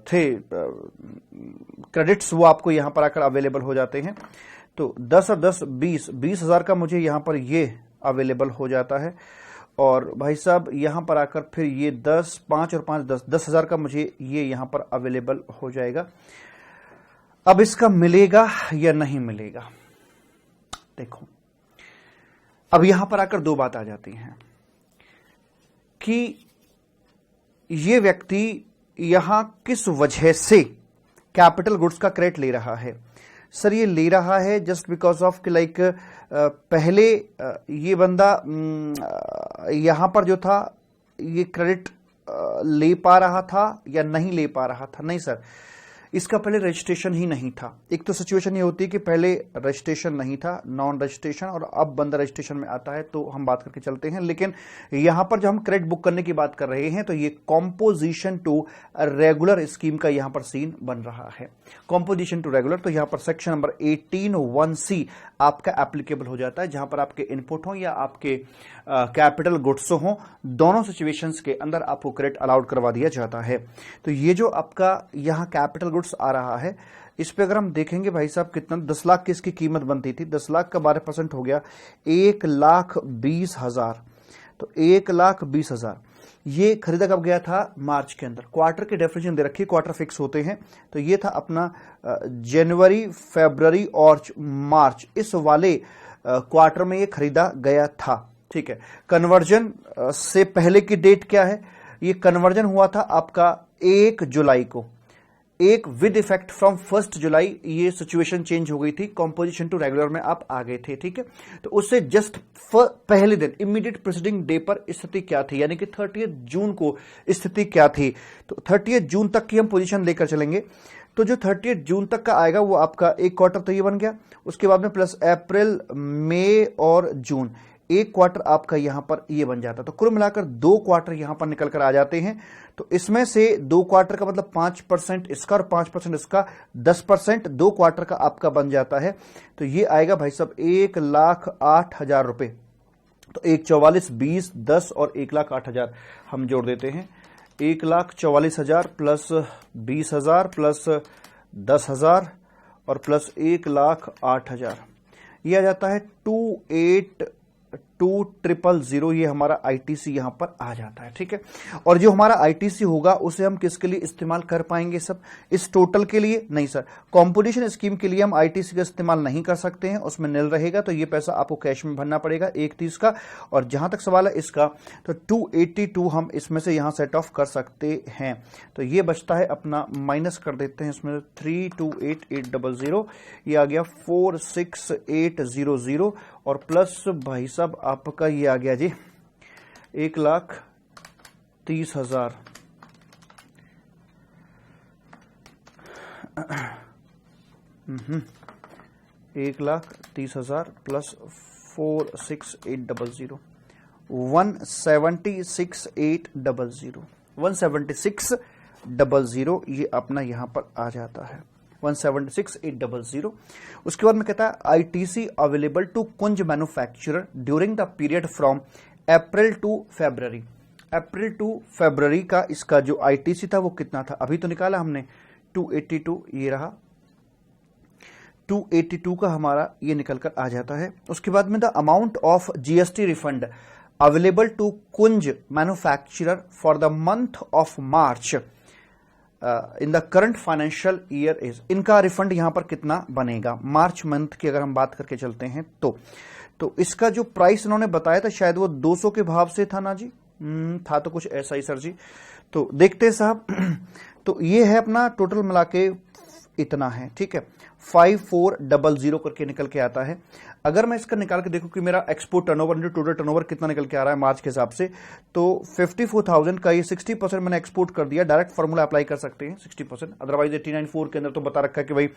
थे क्रेडिट्स वो आपको यहां पर आकर अवेलेबल हो जाते हैं। तो 10 और 10 20,000 का मुझे यहां पर ये अवेलेबल हो जाता है, और भाई साहब यहां पर आकर फिर ये 10, 5 और 5 10,000 का मुझे ये यहां पर अवेलेबल हो जाएगा। अब इसका मिलेगा या नहीं मिलेगा? देखो, अब यहां पर आकर दो बात आ जाती हैं कि ये व्यक्ति यहां किस वजह से कैपिटल गुड्स का क्रेडिट ले रहा है। सर ये ले रहा है जस्ट बिकॉज ऑफ कि लाइक पहले ये बंदा यहां पर जो था ये क्रेडिट ले पा रहा था या नहीं ले पा रहा था? नहीं सर, इसका पहले रजिस्ट्रेशन ही नहीं था। एक तो सिचुएशन ये होती है कि पहले रजिस्ट्रेशन नहीं था, नॉन रजिस्ट्रेशन, और अब बंदा रजिस्ट्रेशन में आता है, तो हम बात करके चलते हैं। लेकिन यहां पर जब हम क्रेडिट बुक करने की बात कर रहे हैं तो ये कॉम्पोजिशन टू रेगुलर स्कीम का यहां पर सीन बन रहा है। कॉम्पोजिशन टू रेगुलर, तो यहां पर सेक्शन नंबर 18(1)(c आपका एप्लीकेबल हो जाता है, जहां पर आपके इनपुट हो या आपके कैपिटल गुड्स हो, दोनों सिचुएशंस के अंदर आपको क्रेडिट अलाउड करवा दिया जाता है। तो ये जो आपका यहां कैपिटल गुड्स आ रहा है, इस पे अगर हम देखेंगे भाई साहब कितना, 10 लाख की इसकी कीमत बनती थी, 10 लाख का 12% हो गया 1,20,000। तो 1,20,000 ये खरीदा कब गया था? मार्च के अंदर। क्वार्टर की डेफिनेशन दे रखी है, क्वार्टर फिक्स होते हैं, तो ये था अपना जनवरी, फरवरी और मार्च, इस वाले क्वार्टर में ये खरीदा गया था। ठीक है, कन्वर्जन से पहले की डेट क्या है? ये कन्वर्जन हुआ था आपका 1 जुलाई को, एक विद इफेक्ट फ्रॉम 1 जुलाई ये सिचुएशन चेंज हो गई थी, कॉम्पोजिशन टू रेगुलर में आप आ गए थे। ठीक है, तो उससे जस्ट पहले दिन इमीडिएट प्रीसीडिंग डे पर स्थिति क्या थी, यानी कि 30 जून को स्थिति क्या थी? तो 30 जून तक की हम पोजीशन लेकर चलेंगे। तो जो 30 जून तक का आएगा वो आपका एक क्वार्टर तो ये बन गया, उसके बाद में प्लस अप्रैल, मई और जून, एक क्वार्टर आपका यहां पर ये बन जाता। तो कुल मिलाकर 2 क्वार्टर यहां पर निकल कर आ जाते हैं। तो इसमें से 2 क्वार्टर का मतलब 5% इसका और 5% इसका, 10% 2 क्वार्टर का आपका बन जाता है। तो ये आएगा भाई साहब 1,08,000 रुपए। तो 1,44,000, 20, 10 और 1,08,000 हम जोड़ देते हैं। 1,44,000 प्लस 20,000 प्लस 10,000 और प्लस 1,08,000, ये आ जाता है 2,000 ये हमारा आईटीसी यहां पर आ जाता है। ठीक है, और जो हमारा आईटीसी होगा उसे हम किसके लिए इस्तेमाल कर पाएंगे सब? इस टोटल के लिए नहीं सर, कंपटीशन स्कीम के लिए हम आईटीसी का इस्तेमाल नहीं कर सकते हैं, उसमें निल रहेगा, तो ये पैसा आपको कैश में भरना पड़ेगा 1,30 का। और जहां तक सवाल है इसका, तो 282 हम इसमें से यहां सेट ऑफ कर सकते हैं, तो ये बचता है अपना, माइनस कर देते हैं इसमें 328,800, ये आ गया 46,800, और प्लस भाई साहब आपका ये आ गया जी 1,30,000। 1,30,000 प्लस 46,800, 176,800, 176,000 ये अपना यहां पर आ जाता है, 176,800। उसके बाद में कहता है ITC available to Kunj manufacturer during the period from April to February. अप्रैल टू फरवरी का इसका जो आईटीसी था वो कितना था? अभी तो निकाला हमने 282, ये रहा 282 का हमारा ये निकल कर आ जाता है। उसके बाद में the amount of GST refund available to Kunj manufacturer for the month of March in the current financial year is, इनका रिफंड यहां पर कितना बनेगा मार्च मंथ की अगर हम बात करके चलते हैं तो इसका जो प्राइस इन्होंने बताया था शायद वो 200 के भाव से था ना जी, था तो कुछ ऐसा ही सर जी। तो देखते हैं साहब, तो ये है अपना टोटल मिला के इतना है। ठीक है, 5400 करके निकल के आता है। अगर मैं इसका निकाल के देखूं कि मेरा export turnover into total turnover कितना निकल के आ रहा है मार्च के हिसाब से, तो 54,000 का ये 60% मैंने एक्सपोर्ट कर दिया। डायरेक्ट फॉर्मूला अप्लाई कर सकते हैं 60%, अदरवाइज 89.4 के अंदर तो बता रखा है कि भाई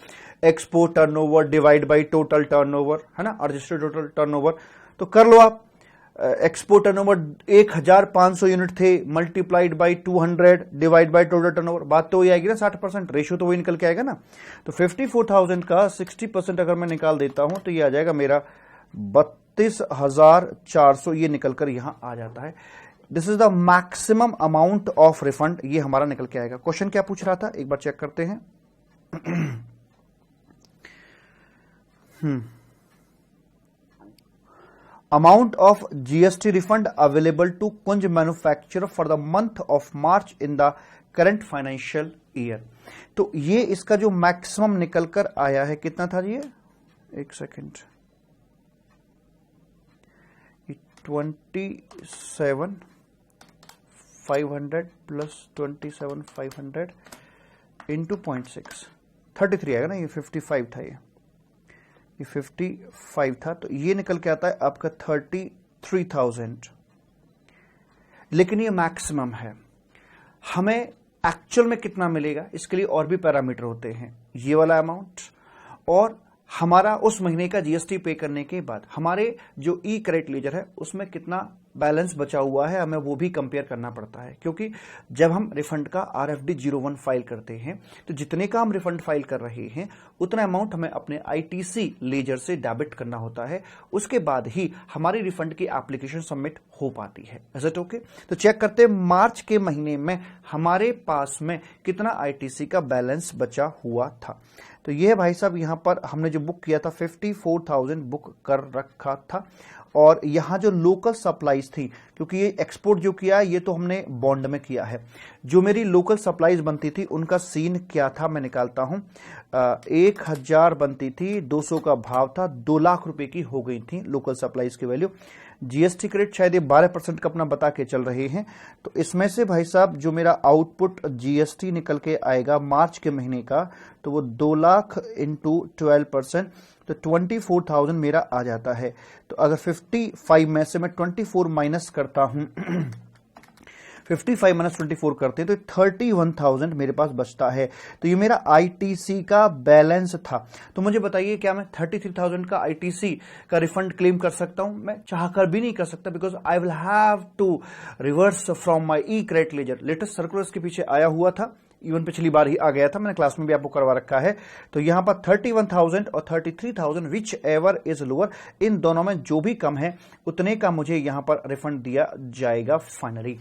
export turnover divide by total turnover, है ना, रजिस्टर्ड टोटल टर्नओवर। तो कर लो आप, एक्सपोर्ट टर्नओवर 1,500 यूनिट थे, multiplied by 200 divide by total turnover, बात तो वही आएगी ना 60%, रेशियो तो वही निकल के आएगा ना। तो 54,000 का 60% अगर मैं निकाल देता हूं तो ये आ जाएगा मेरा 32,400, ये निकल कर यहां आ जाता है। This is the maximum amount of refund, ये हमारा निकल के आएगा। क्वेश्चन क्या पूछ रहा था एक बार चेक करते हैं। Amount of GST refund available to Kunj manufacturer for the month of March in the current financial year। तो ये इसका जो मैक्सिमम निकल कर आया है कितना था ये, एक सेकेंड, 27,500 प्लस 27,500 इंटू 0.6, 33 आएगा ना, ये 55 था, ये 55 था, तो ये निकल के आता है आपका 33,000। लेकिन ये मैक्सिमम है, हमें एक्चुअल में कितना मिलेगा इसके लिए और भी पैरामीटर होते हैं। ये वाला अमाउंट और हमारा उस महीने का जीएसटी पे करने के बाद हमारे जो ई क्रेडिट लेजर है उसमें कितना बैलेंस बचा हुआ है, हमें वो भी कंपेयर करना पड़ता है। क्योंकि जब हम रिफंड का RFD 01 फाइल करते हैं तो जितने का हम रिफंड फाइल कर रहे हैं उतना अमाउंट हमें अपने आईटीसी लेजर से डेबिट करना होता है, उसके बाद ही हमारी रिफंड की एप्लीकेशन सबमिट हो पाती है। Is it okay? तो चेक करते हैं मार्च के महीने में हमारे पास में कितना आईटीसी का बैलेंस बचा हुआ था। तो यह भाई साहब यहां पर हमने जो बुक किया था 54,000 बुक कर रखा था। और यहां जो लोकल सप्लाईज थी, क्योंकि ये एक्सपोर्ट जो किया ये तो हमने बॉन्ड में किया है, जो मेरी लोकल सप्लाईज बनती थी उनका सीन क्या था मैं निकालता हूं। 1,000 बनती थी, 200 का भाव था, 2 लाख रुपए की हो गई थी लोकल सप्लाईज की वैल्यू। जीएसटी क्रेडिट शायद ये 12% का अपना बता के चल रहे हैं, तो इसमें से भाई साहब जो मेरा आउटपुट जीएसटी निकल के आएगा मार्च के महीने का, तो वो 2 लाख इंटू 12%, तो 24,000 मेरा आ जाता है। तो अगर 55 में से मैं 24 माइनस करता हूं 55 माइनस 24 करते हैं तो 31,000 मेरे पास बचता है। तो ये मेरा आईटीसी का बैलेंस था। तो मुझे बताइए क्या मैं 33,000 का आईटीसी का रिफंड क्लेम कर सकता हूं? मैं चाहकर भी नहीं कर सकता, because I will have to reverse from my e credit ledger. Latest circular के पीछे आया हुआ था, इवन पिछली बार ही आ गया था, मैंने क्लास में भी आपको करवा रखा है। तो यहां पर 31,000 और 33,000 विच एवर इज लोअर, इन दोनों में जो भी कम है उतने का मुझे यहां पर रिफंड दिया जाएगा फाइनली।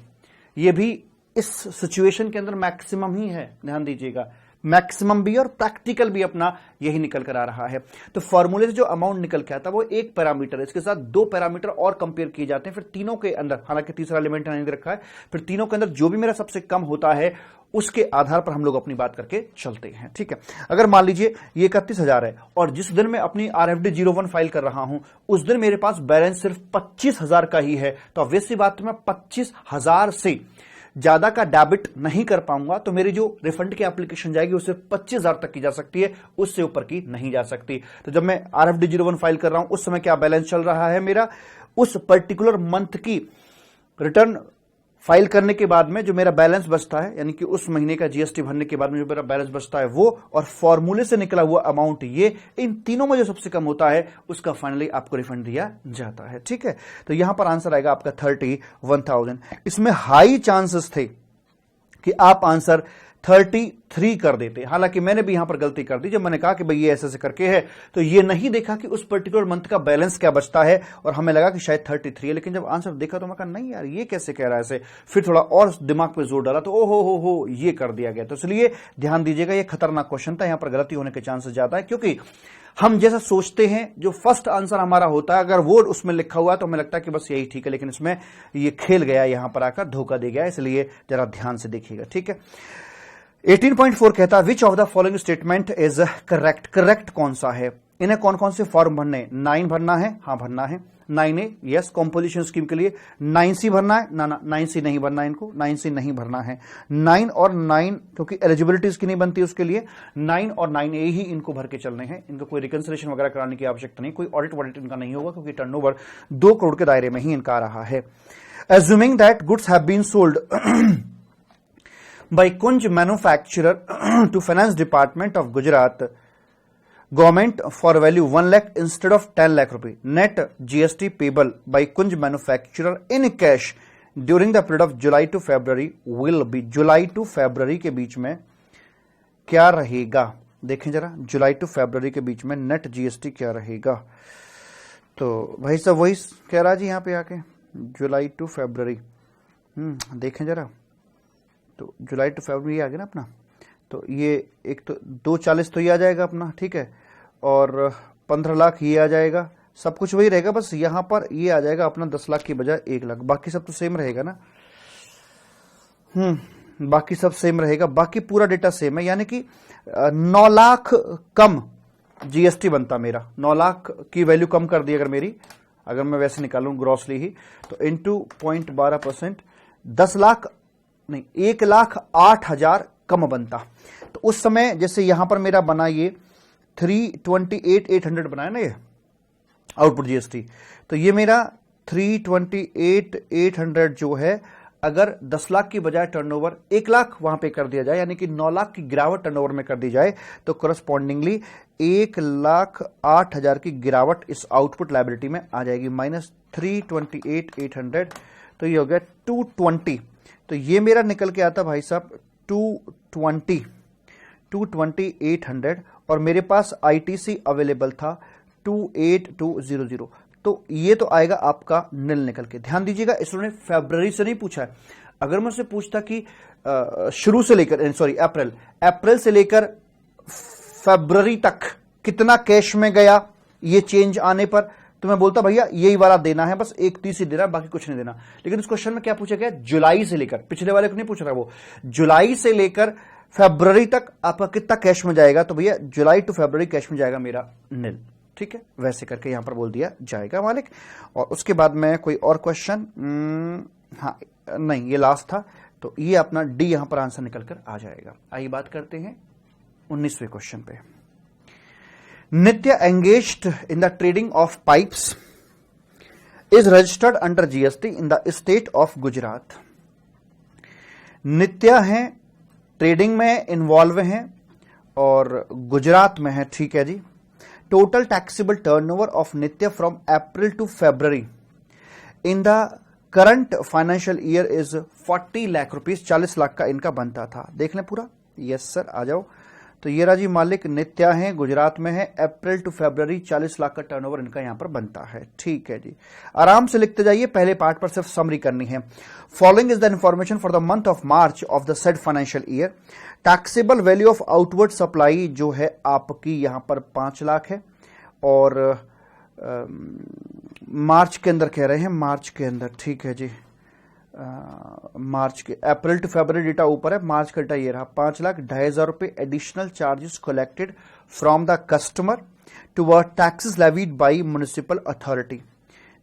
ये भी इस सिचुएशन के अंदर मैक्सिमम ही है, ध्यान दीजिएगा, मैक्सिमम भी और प्रैक्टिकल भी अपना यही निकल कर आ रहा है। तो फॉर्मूले से जो अमाउंट निकल के आता है वो एक पैरामीटर है, इसके साथ दो पैरामीटर और कंपेयर किए जाते हैं, फिर तीनों के अंदर, हालांकि तीसरा एलिमेंट नहीं रखा है, फिर तीनों के अंदर जो भी मेरा सबसे कम होता है उसके आधार पर हम लोग अपनी बात करके चलते हैं। ठीक है, अगर मान लीजिए ये 31,000 है और जिस दिन मैं अपनी RFD 01 फाइल कर रहा हूं उस दिन मेरे पास बैलेंस सिर्फ 25,000 का ही है, तो ऑब्वियस सी बात है मैं 25,000 से ज्यादा का डेबिट नहीं कर पाऊंगा, तो मेरी जो रिफंड की एप्लीकेशन जाएगी वो सिर्फ 25,000 तक की जा सकती है, उससे ऊपर की नहीं जा सकती। तो जब मैं RFD 01 फाइल कर रहा हूं उस समय क्या बैलेंस चल रहा है मेरा, उस पर्टिकुलर मंथ की रिटर्न फाइल करने के बाद में जो मेरा बैलेंस बचता है, यानी कि उस महीने का GST भरने के बाद में जो मेरा बैलेंस बचता है वो, और फॉर्मूले से निकला हुआ अमाउंट ये, इन तीनों में जो सबसे कम होता है उसका फाइनली आपको रिफंड दिया जाता है। ठीक है, तो यहां पर आंसर आएगा आपका 31,000। इसमें हाई चांसेस थे कि आप आंसर 33 कर देते, हालांकि मैंने भी यहां पर गलती कर दी, जब मैंने कहा कि भाई ये ऐसे करके है तो ये नहीं देखा कि उस पर्टिकुलर मंथ का बैलेंस क्या बचता है, और हमें लगा कि शायद 33 है, लेकिन जब आंसर देखा तो मैं कहा नहीं यार ये कैसे कह रहा है ऐसे, फिर थोड़ा और दिमाग पे जोर डाला तो ओ हो ये कर दिया गया। तो इसलिए ध्यान दीजिएगा ये खतरनाक क्वेश्चन था, यहां पर गलती होने के चांसेस ज्यादा है, क्योंकि हम जैसा सोचते हैं जो फर्स्ट आंसर हमारा होता है अगर वो उसमें लिखा हुआ है तो हमें लगता है कि बस यही ठीक है, लेकिन इसमें ये खेल गया, यहां पर आकर धोखा दे गया, इसलिए जरा ध्यान से देखिएगा। ठीक है, 18.4 कहता है which of the following statement is correct. Correct कौन सा है, इन्हें कौन कौन से फॉर्म भरने, 9 भरना है, हाँ भरना है, 9A यस कॉम्पोजिशन स्कीम के लिए, 9C भरना है ना, 9C नहीं भरना है, इनको 9C नहीं भरना है, 9 और 9 क्योंकि एलिजिबिलिटी इसकी नहीं बनती उसके लिए 9 और 9A ही इनको भर के चलने हैं, इनको कोई रिकंसिलेशन वगैरह कराने की आवश्यकता नहीं, कोई ऑडिट इनका नहीं होगा क्योंकि टर्नओवर 2 करोड़ के दायरे में ही इनका आ रहा है। Assuming that goods have been sold by Kunj manufacturer to finance department of Gujarat government for value 1 lakh instead of 10 lakh rupee, net GST payable by Kunj manufacturer in cash during the period of July to February will be, जुलाई टू फरवरी के बीच में क्या रहेगा, देखें जरा जुलाई टू फरवरी के बीच में नेट GST क्या रहेगा। तो भाई साहब वही कह रहा जी यहाँ पे आके जुलाई टू फरवरी, देखें जरा, तो जुलाई टू फरवरी आ गया ना अपना, तो ये एक तो 240 तो ये आ जाएगा अपना, ठीक है, और 15 लाख ये आ जाएगा, सब कुछ वही रहेगा, बस यहां पर ये आ जाएगा अपना 10 लाख की बजाय 1 लाख, बाकी सब तो सेम रहेगा ना, बाकी सब सेम रहेगा, बाकी पूरा डेटा सेम है, यानी कि 9 लाख कम GST बनता मेरा, 9 लाख की वैल्यू कम कर दी अगर मेरी, अगर मैं वैसे निकालूं ग्रॉसली ही, तो इंटू 0.12% 10 लाख नहीं 1,08,000 कम बनता। तो उस समय जैसे यहां पर मेरा बना ये 328,800 बनाया ना ये आउटपुट GST, तो ये मेरा 328,800 जो है, अगर 10 लाख की बजाय टर्नओवर 1 लाख वहां पे कर दिया जाए, यानी कि 9 लाख की गिरावट टर्नओवर में कर दी जाए, तो करस्पॉन्डिंगली 1,08,000 की गिरावट इस आउटपुट लायबिलिटी में आ जाएगी, माइनस 328,800, तो ये हो गया 220, तो ये मेरा निकल के आता भाई साहब 220,800, और मेरे पास ITC अवेलेबल था 28200, तो ये तो आएगा आपका नील निकल के। ध्यान दीजिएगा इसने फरवरी से नहीं पूछा है, अगर मैं उससे पूछता कि शुरू से लेकर अप्रैल से लेकर फरवरी तक कितना कैश में गया ये चेंज आने पर, तो मैं बोलता भैया यही वाला देना है, बस 1/30 ही देना है, बाकी कुछ नहीं देना। लेकिन इस क्वेश्चन में क्या पूछा गया, जुलाई से लेकर, पिछले वाले को नहीं पूछ रहा वो, जुलाई से लेकर फरवरी तक आपका कितना कैश में जाएगा, तो भैया जुलाई टू फरवरी कैश में जाएगा मेरा नील, ठीक है, वैसे करके यहां पर बोल दिया जाएगा मालिक। और उसके बाद में कोई और क्वेश्चन, हाँ नहीं ये लास्ट था, तो ये अपना डी यहां पर आंसर निकल कर आ जाएगा। आइए बात करते हैं 19वें क्वेश्चन पे। Nitya engaged in the trading of pipes is registered under GST in the state of Gujarat. नित्या हैं ट्रेडिंग में इन्वॉल्व हैं और गुजरात में है, ठीक है जी। Total taxable turnover of Nitya from April to February in the current financial year is 40 lakh rupees, 40 lakh का इनका बनता था। देख लें पूरा, यस सर आ जाओ। तो तो ये राजी मालिक नित्या हैं, गुजरात में है, अप्रैल टू फरवरी 40 लाख का टर्नओवर इनका यहां पर बनता है। ठीक है जी, आराम से लिखते जाइए, पहले पार्ट पर सिर्फ समरी करनी है। Following is the information for the month of March of the said financial year. Taxable value of outward supply जो है आपकी यहां पर 5 लाख है, और मार्च के अंदर कह रहे हैं, मार्च के अंदर, ठीक है जी, मार्च के, अप्रैल टू फरवरी डेटा ऊपर है, मार्च का डेटा ये रहा, 5,02,500 रुपए additional charges collected from the customer toward taxes levied by municipal authority.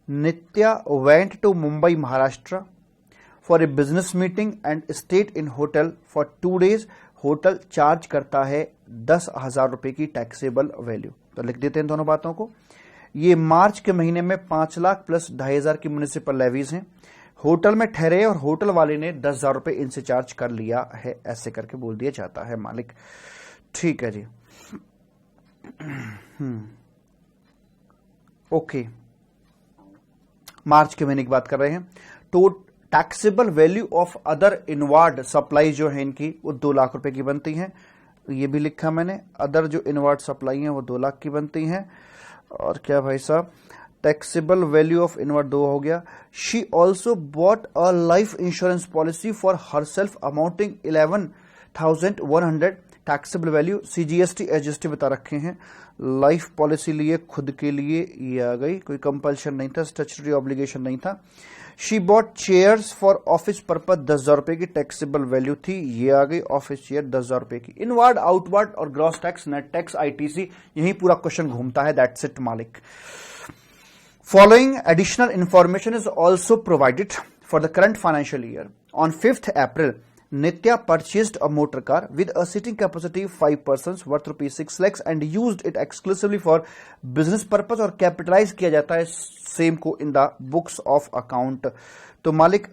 Nitya went to Mumbai Maharashtra for a business meeting and stayed in hotel for 2 days। Hotel charge करता है 10,000 रुपए की टैक्सेबल वैल्यू। तो लिख देते हैं दोनों बातों को। ये मार्च के महीने में 5 लाख प्लस 2,500 की म्युनिसिपल लेवीज हैं। होटल में ठहरे और होटल वाले ने 10,000 रुपए इनसे चार्ज कर लिया है, ऐसे करके बोल दिया जाता है मालिक। ठीक है जी, ओके, मार्च के महीने की बात कर रहे हैं। तो taxable value of other inward supply जो है इनकी, वो 2 लाख रुपए की बनती है। ये भी लिखा मैंने, अदर जो इनवार्ड सप्लाई है वो 2 लाख की बनती है। और क्या भाई साहब, टैक्सेबल वैल्यू ऑफ इनवर्ड 2 हो गया। She also bought a life insurance policy for herself amounting 11,100 taxable value. CGST SGST बता रखे हैं। लाइफ पॉलिसी लिए खुद के लिए, ये आ गई, कोई कंपल्शन नहीं था, स्टैट्यूटरी ऑब्लिगेशन नहीं था। She bought chairs for office purpose 10,000 रुपए की टैक्सेबल वैल्यू थी, ये आ गई, ऑफिस चेयर 10,000 रुपए की। इनवार्ड, आउटवार्ड और gross tax, net tax, ITC, यही पूरा क्वेश्चन घूमता है। दैट्स इट मालिक। Following additional information is also provided for the current financial year. On 5th April, Nitya purchased a motor car with a seating capacity of 5 persons worth ₹6 lakhs and used it exclusively for business purpose और capitalize किया जाता है same को in the books of account। तो मालिक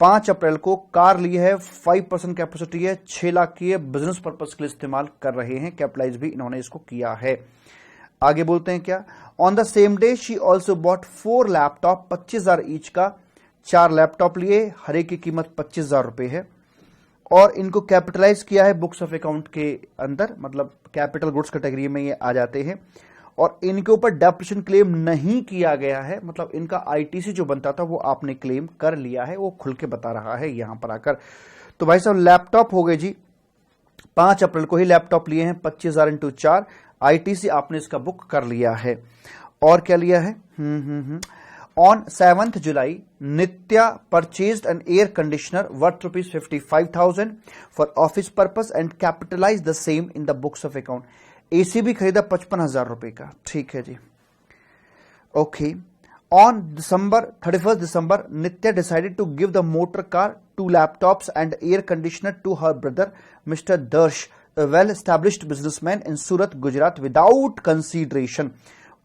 5 अप्रैल को कार ली है, 5% कैपेसिटी है, 6 लाख की है, बिजनेस पर्पज के लिए इस्तेमाल कर रहे हैं, कैपिटलाइज भी इन्होंने इसको किया है। आगे बोलते हैं क्या। On the same day she also bought 4 laptop 25,000 each का, 4 लैपटॉप लिए, हर एक की कीमत 25,000 रुपए है, और इनको कैपिटलाइज किया है बुक्स ऑफ अकाउंट के अंदर, मतलब कैपिटल गुड्स कैटेगरी में ये आ जाते हैं। और इनके ऊपर डेप्रिसिएशन क्लेम नहीं किया गया है, मतलब इनका ITC जो बनता था वो आपने क्लेम कर लिया है, वो खुल के बता रहा है यहां पर आकर। तो भाई साहब लैपटॉप हो गए जी, 5 अप्रैल को ही लैपटॉप लिए हैं, 25,000 × 4, ITC आपने इसका बुक कर लिया है। और क्या लिया है, on 7th July Nitya purchased an air conditioner worth ₹55,000 for office purpose and capitalize the same in the books of account. AC भी खरीदा 55,000 रुपए का। ठीक है जी, okay. On 31st December Nitya decided to give the motor car, 2 laptops and air conditioner to her brother mister Darsh, a well-established businessman in Surat, Gujarat, without consideration।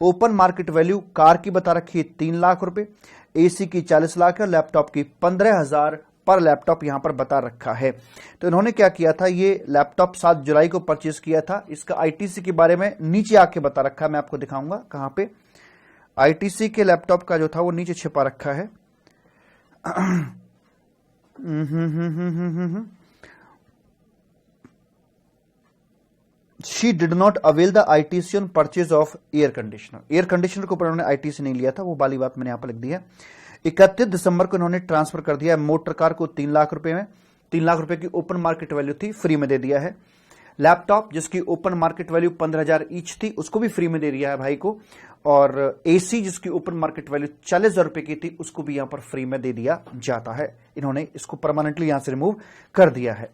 Open market value car की बता रखी है 3 लाख रुपए, AC की 40 लाख है, लैपटॉप की 15,000 पर लैपटॉप यहां पर बता रखा है। तो इन्होंने क्या किया था, ये लैपटॉप 7 जुलाई को परचेज किया था। इसका ITC के बारे में नीचे आके बता रखा है, मैं आपको दिखाऊंगा कहां पे। ITC के लैपटॉप का जो था वो नीचे छिपा रखा है। She did not avail the ITC on purchase of air conditioner। Air conditioner के ऊपर उन्होंने ITC नहीं लिया था, वो वाली बात मैंने यहां पर लिख दी है। 31 दिसंबर को इन्होंने ट्रांसफर कर दिया मोटर कार को 3 लाख रुपए में, 3 लाख रुपए की ओपन मार्केट वैल्यू थी, फ्री में दे दिया है। लैपटॉप जिसकी ओपन मार्केट वैल्यू 15,000 ईच थी, उसको भी फ्री में दे दिया है भाई को। और AC जिसकी ओपन मार्केट वैल्यू 40,000 रुपए की थी, उसको भी यहां पर फ्री में दे दिया जाता है। इन्होंने इसको परमानेंटली यहां से रिमूव कर दिया है।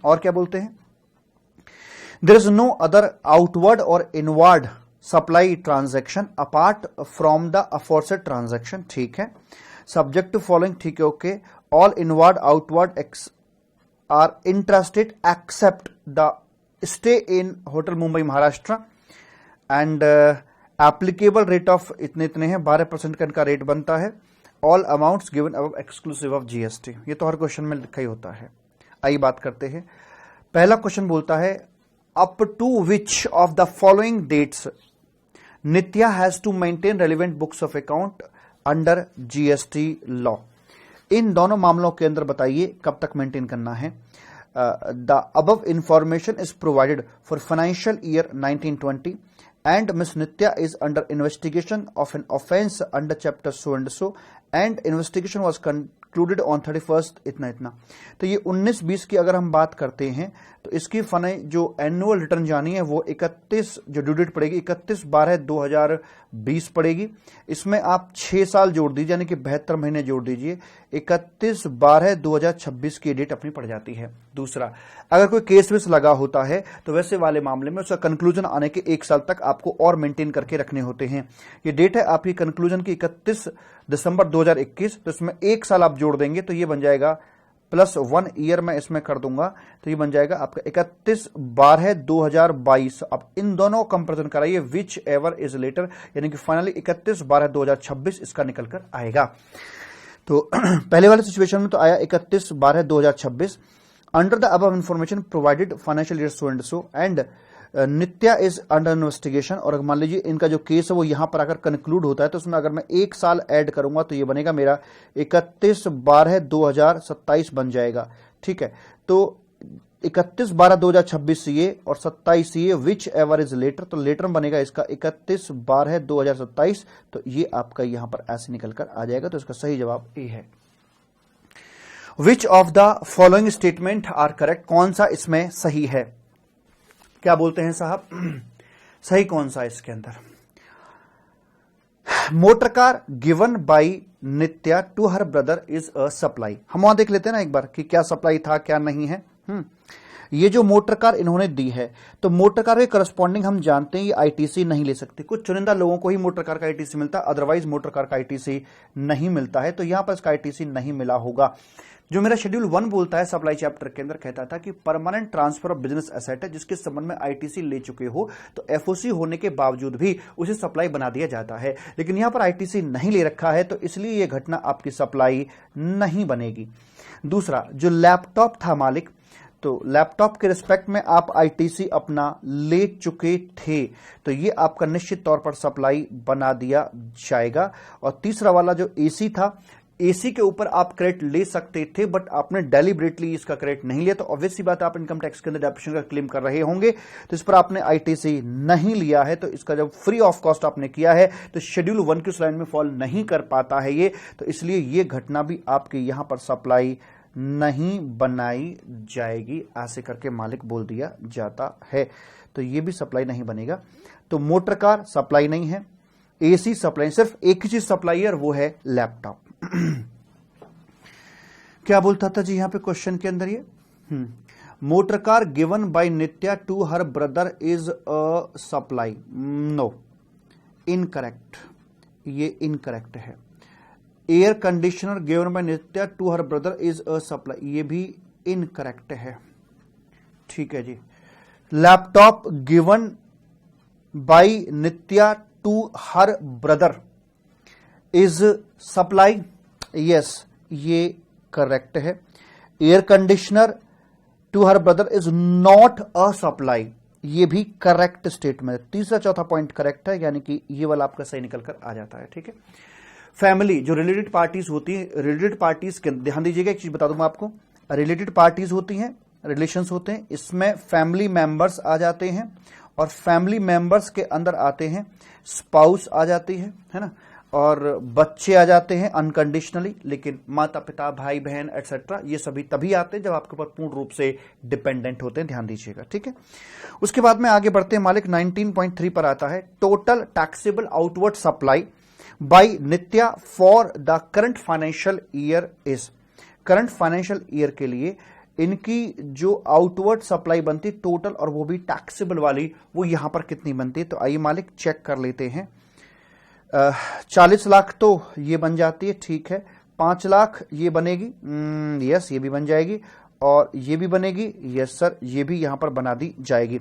और क्या बोलते हैं, there is no other outward or inward supply transaction apart from the aforesaid transaction। ठीक है, subject to following, ठीक है, okay. all inward outward are interested except the stay in hotel Mumbai Maharashtra and applicable rate of इतने हैं, 12% का इनका रेट बनता है। all amounts given above exclusive of GST। ये तो हर क्वेश्चन में लिखा ही होता है। आइए बात करते हैं। पहला क्वेश्चन बोलता है up to which of the following dates Nitya has to maintain relevant books of account under GST law। इन दोनों मामलों के अंदर बताइए कब तक मेंटेन करना है। The above information is provided for financial year 1920 and Miss Nitya is under investigation of an offense under chapter so and so and investigation was concluded on 31st इतना। तो ये 19-20 की अगर हम बात करते हैं तो इसकी जो एनुअल रिटर्न जानी है वो 31 जो ड्यू डेट पड़ेगी 31/12/2020 पड़ेगी। इसमें आप 6 साल जोड़ दीजिए यानी कि 72 महीने जोड़ दीजिए, 31/12/2026 की डेट अपनी पड़ जाती है। दूसरा, अगर कोई केस वेस लगा होता है तो वैसे वाले मामले में उसका कंक्लूजन आने के 1 साल तक आपको और मेंटेन करके रखने होते हैं। ये डेट है आपकी कंक्लूजन की 31 दिसंबर 2021, तो इसमें 1 साल आप जोड़ देंगे तो ये बन जाएगा +1 ईयर मैं इसमें कर दूंगा तो ये बन जाएगा आपका 31/12/2022। अब इन दोनों कंपेरिजन कराइए, विच एवर इज लेटर, यानी कि फाइनली 31/12/2026 इसका निकल कर आएगा। तो पहले वाले सिचुएशन में तो आया 31/12/2026। Under the above information provided financial year so and so and Nitya is under investigation, और मान लीजिए इनका जो केस है वो यहां पर आकर कंक्लूड होता है तो उसमें अगर मैं 1 साल ऐड करूंगा तो ये बनेगा मेरा 31/12/2027 बन जाएगा। ठीक है, तो 31/12/2026 ये और 27 ये, विच एवर इज लेटर, तो लेटर बनेगा इसका 31/12/2027। तो ये आपका यहां पर ऐसे निकल कर आ जाएगा, तो इसका सही जवाब ए है। Which of the following statement are correct, कौन सा इसमें सही है? क्या बोलते हैं साहब, सही कौन सा है इसके अंदर? Motor car given by Nitya to her brother is a supply. हम वहां देख लेते हैं ना एक बार कि क्या सप्लाई था क्या नहीं है। ये जो मोटर कार इन्होंने दी है तो मोटर कार के करस्पॉन्डिंग हम जानते हैं ये आईटीसी नहीं ले सकते, कुछ चुनिंदा लोगों को ही मोटर कार का आईटीसी मिलता है, अदरवाइज मोटर कार का आईटीसी नहीं मिलता है, तो यहां पर इसका आईटीसी नहीं मिला होगा। जो मेरा शेड्यूल 1 बोलता है सप्लाई चैप्टर के अंदर, कहता था कि permanent transfer of business asset है जिसके संबंध में आईटीसी ले चुके हो तो एफओसी होने के बावजूद भी उसे सप्लाई बना दिया जाता है, लेकिन यहां पर आईटीसी नहीं ले रखा है तो इसलिए यह घटना आपकी सप्लाई नहीं बनेगी। दूसरा, जो लैपटॉप था मालिक, तो लैपटॉप के रिस्पेक्ट में आप आईटीसी अपना ले चुके थे तो ये आपका निश्चित तौर पर सप्लाई बना दिया जाएगा। और तीसरा वाला जो एसी था, एसी के ऊपर आप क्रेडिट ले सकते थे बट आपने डेलिबरेटली इसका क्रेडिट नहीं लिया, तो ऑब्वियस सी बात है आप इनकम टैक्स के अंदर डेप्रेशन का क्लेम कर रहे होंगे, तो इस पर आपने आईटीसी नहीं लिया है, तो इसका जब फ्री ऑफ कॉस्ट आपने किया है तो शेड्यूल 1 की उस लाइन में फॉल नहीं कर पाता है ये, तो इसलिए ये घटना भी आपके यहां पर सप्लाई नहीं बनाई जाएगी, ऐसे करके मालिक बोल दिया जाता है, तो ये भी सप्लाई नहीं बनेगा। तो मोटर कार सप्लाई नहीं है, एसी सप्लाई, सिर्फ एक ही चीज सप्लाई है और वो है लैपटॉप। क्या बोलता था जी यहां पे क्वेश्चन के अंदर ये, motor car given by Nitya to her brother is a supply, no, incorrect, ये इनकरेक्ट है। Air conditioner given by Nitya to her brother is a supply, ये भी इनकरेक्ट है। ठीक है जी। Laptop given by Nitya to her brother is supply, yes, ये करेक्ट है। Air conditioner to her brother is not a supply, ये भी करेक्ट स्टेटमेंट। तीसरा चौथा पॉइंट करेक्ट है, यानी कि ये वाला आपका सही निकल कर आ जाता है। ठीक है। फैमिली, जो रिलेटेड पार्टीज होती है, रिलेटेड पार्टीज के ध्यान दीजिएगा, एक चीज बता दूंगा आपको, रिलेटेड पार्टीज होती हैं, रिलेशंस होते हैं, इसमें फैमिली मेंबर्स आ जाते हैं और फैमिली मेंबर्स के अंदर आते हैं स्पाउस आ जाती है ना, और बच्चे आ जाते हैं अनकंडीशनली, लेकिन माता पिता भाई बहन एटसेट्रा ये सभी तभी आते हैं जब आपके ऊपर पूर्ण रूप से डिपेंडेंट होते हैं, ध्यान दीजिएगा। ठीक है। उसके बाद में आगे बढ़ते हैं, मालिक 19.3 पर आता है, total taxable outward supply bye Nitya for the current financial year is, current financial year के लिए इनकी जो आउटवर्ड सप्लाई बनती टोटल और वो भी टैक्सेबल वाली, वो यहां पर कितनी बनती है, तो आइए मालिक चेक कर लेते हैं। 40 लाख तो ये बन जाती है, ठीक है। 5 लाख ये बनेगी, यस, ये भी बन जाएगी, और ये भी बनेगी, यस सर, ये भी यहां पर बना दी जाएगी।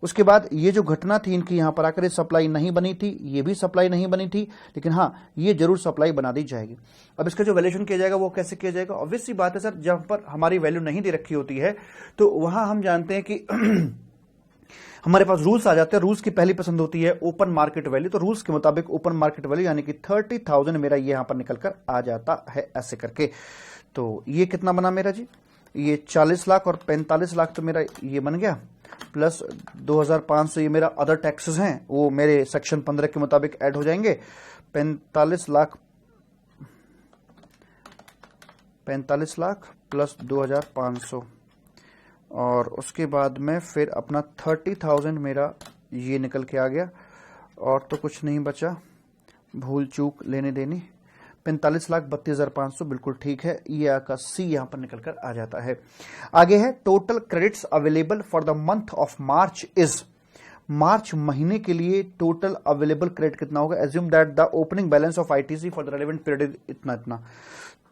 उसके बाद ये जो घटना थी इनकी यहां पर आकर सप्लाई नहीं बनी थी, ये भी सप्लाई नहीं बनी थी, लेकिन हाँ ये जरूर सप्लाई बना दी जाएगी। अब इसका जो वैल्यूएशन किया जाएगा वो कैसे किया जाएगा? ऑब्वियस सी बात है सर, जहां पर हमारी वैल्यू नहीं दे रखी होती है तो वहां हम जानते हैं कि हमारे पास रूल्स आ जाते हैं। रूल्स की पहली पसंद होती है ओपन मार्केट वैल्यू, तो रूल्स के मुताबिक ओपन मार्केट वैल्यू यानी कि 30,000 मेरा ये यहां पर निकल कर आ जाता है ऐसे करके। तो ये कितना बना मेरा जी? ये 40 लाख और 45 लाख तो मेरा ये बन गया, प्लस 2500 ये मेरा अदर टैक्सेस हैं, वो मेरे सेक्शन 15 के मुताबिक ऐड हो जाएंगे। 45 लाख प्लस 2500 और उसके बाद में फिर अपना 30,000 मेरा ये निकल के आ गया और तो कुछ नहीं बचा, भूल चूक लेने देनी। 45,32,500 बिल्कुल ठीक है, ये आपका सी यहां पर निकल कर आ जाता है। आगे है total credits available for the month of March is, March महीने के लिए टोटल अवेलेबल क्रेडिट कितना होगा? Assume that the opening balance of ITC for the relevant period इतना इतना,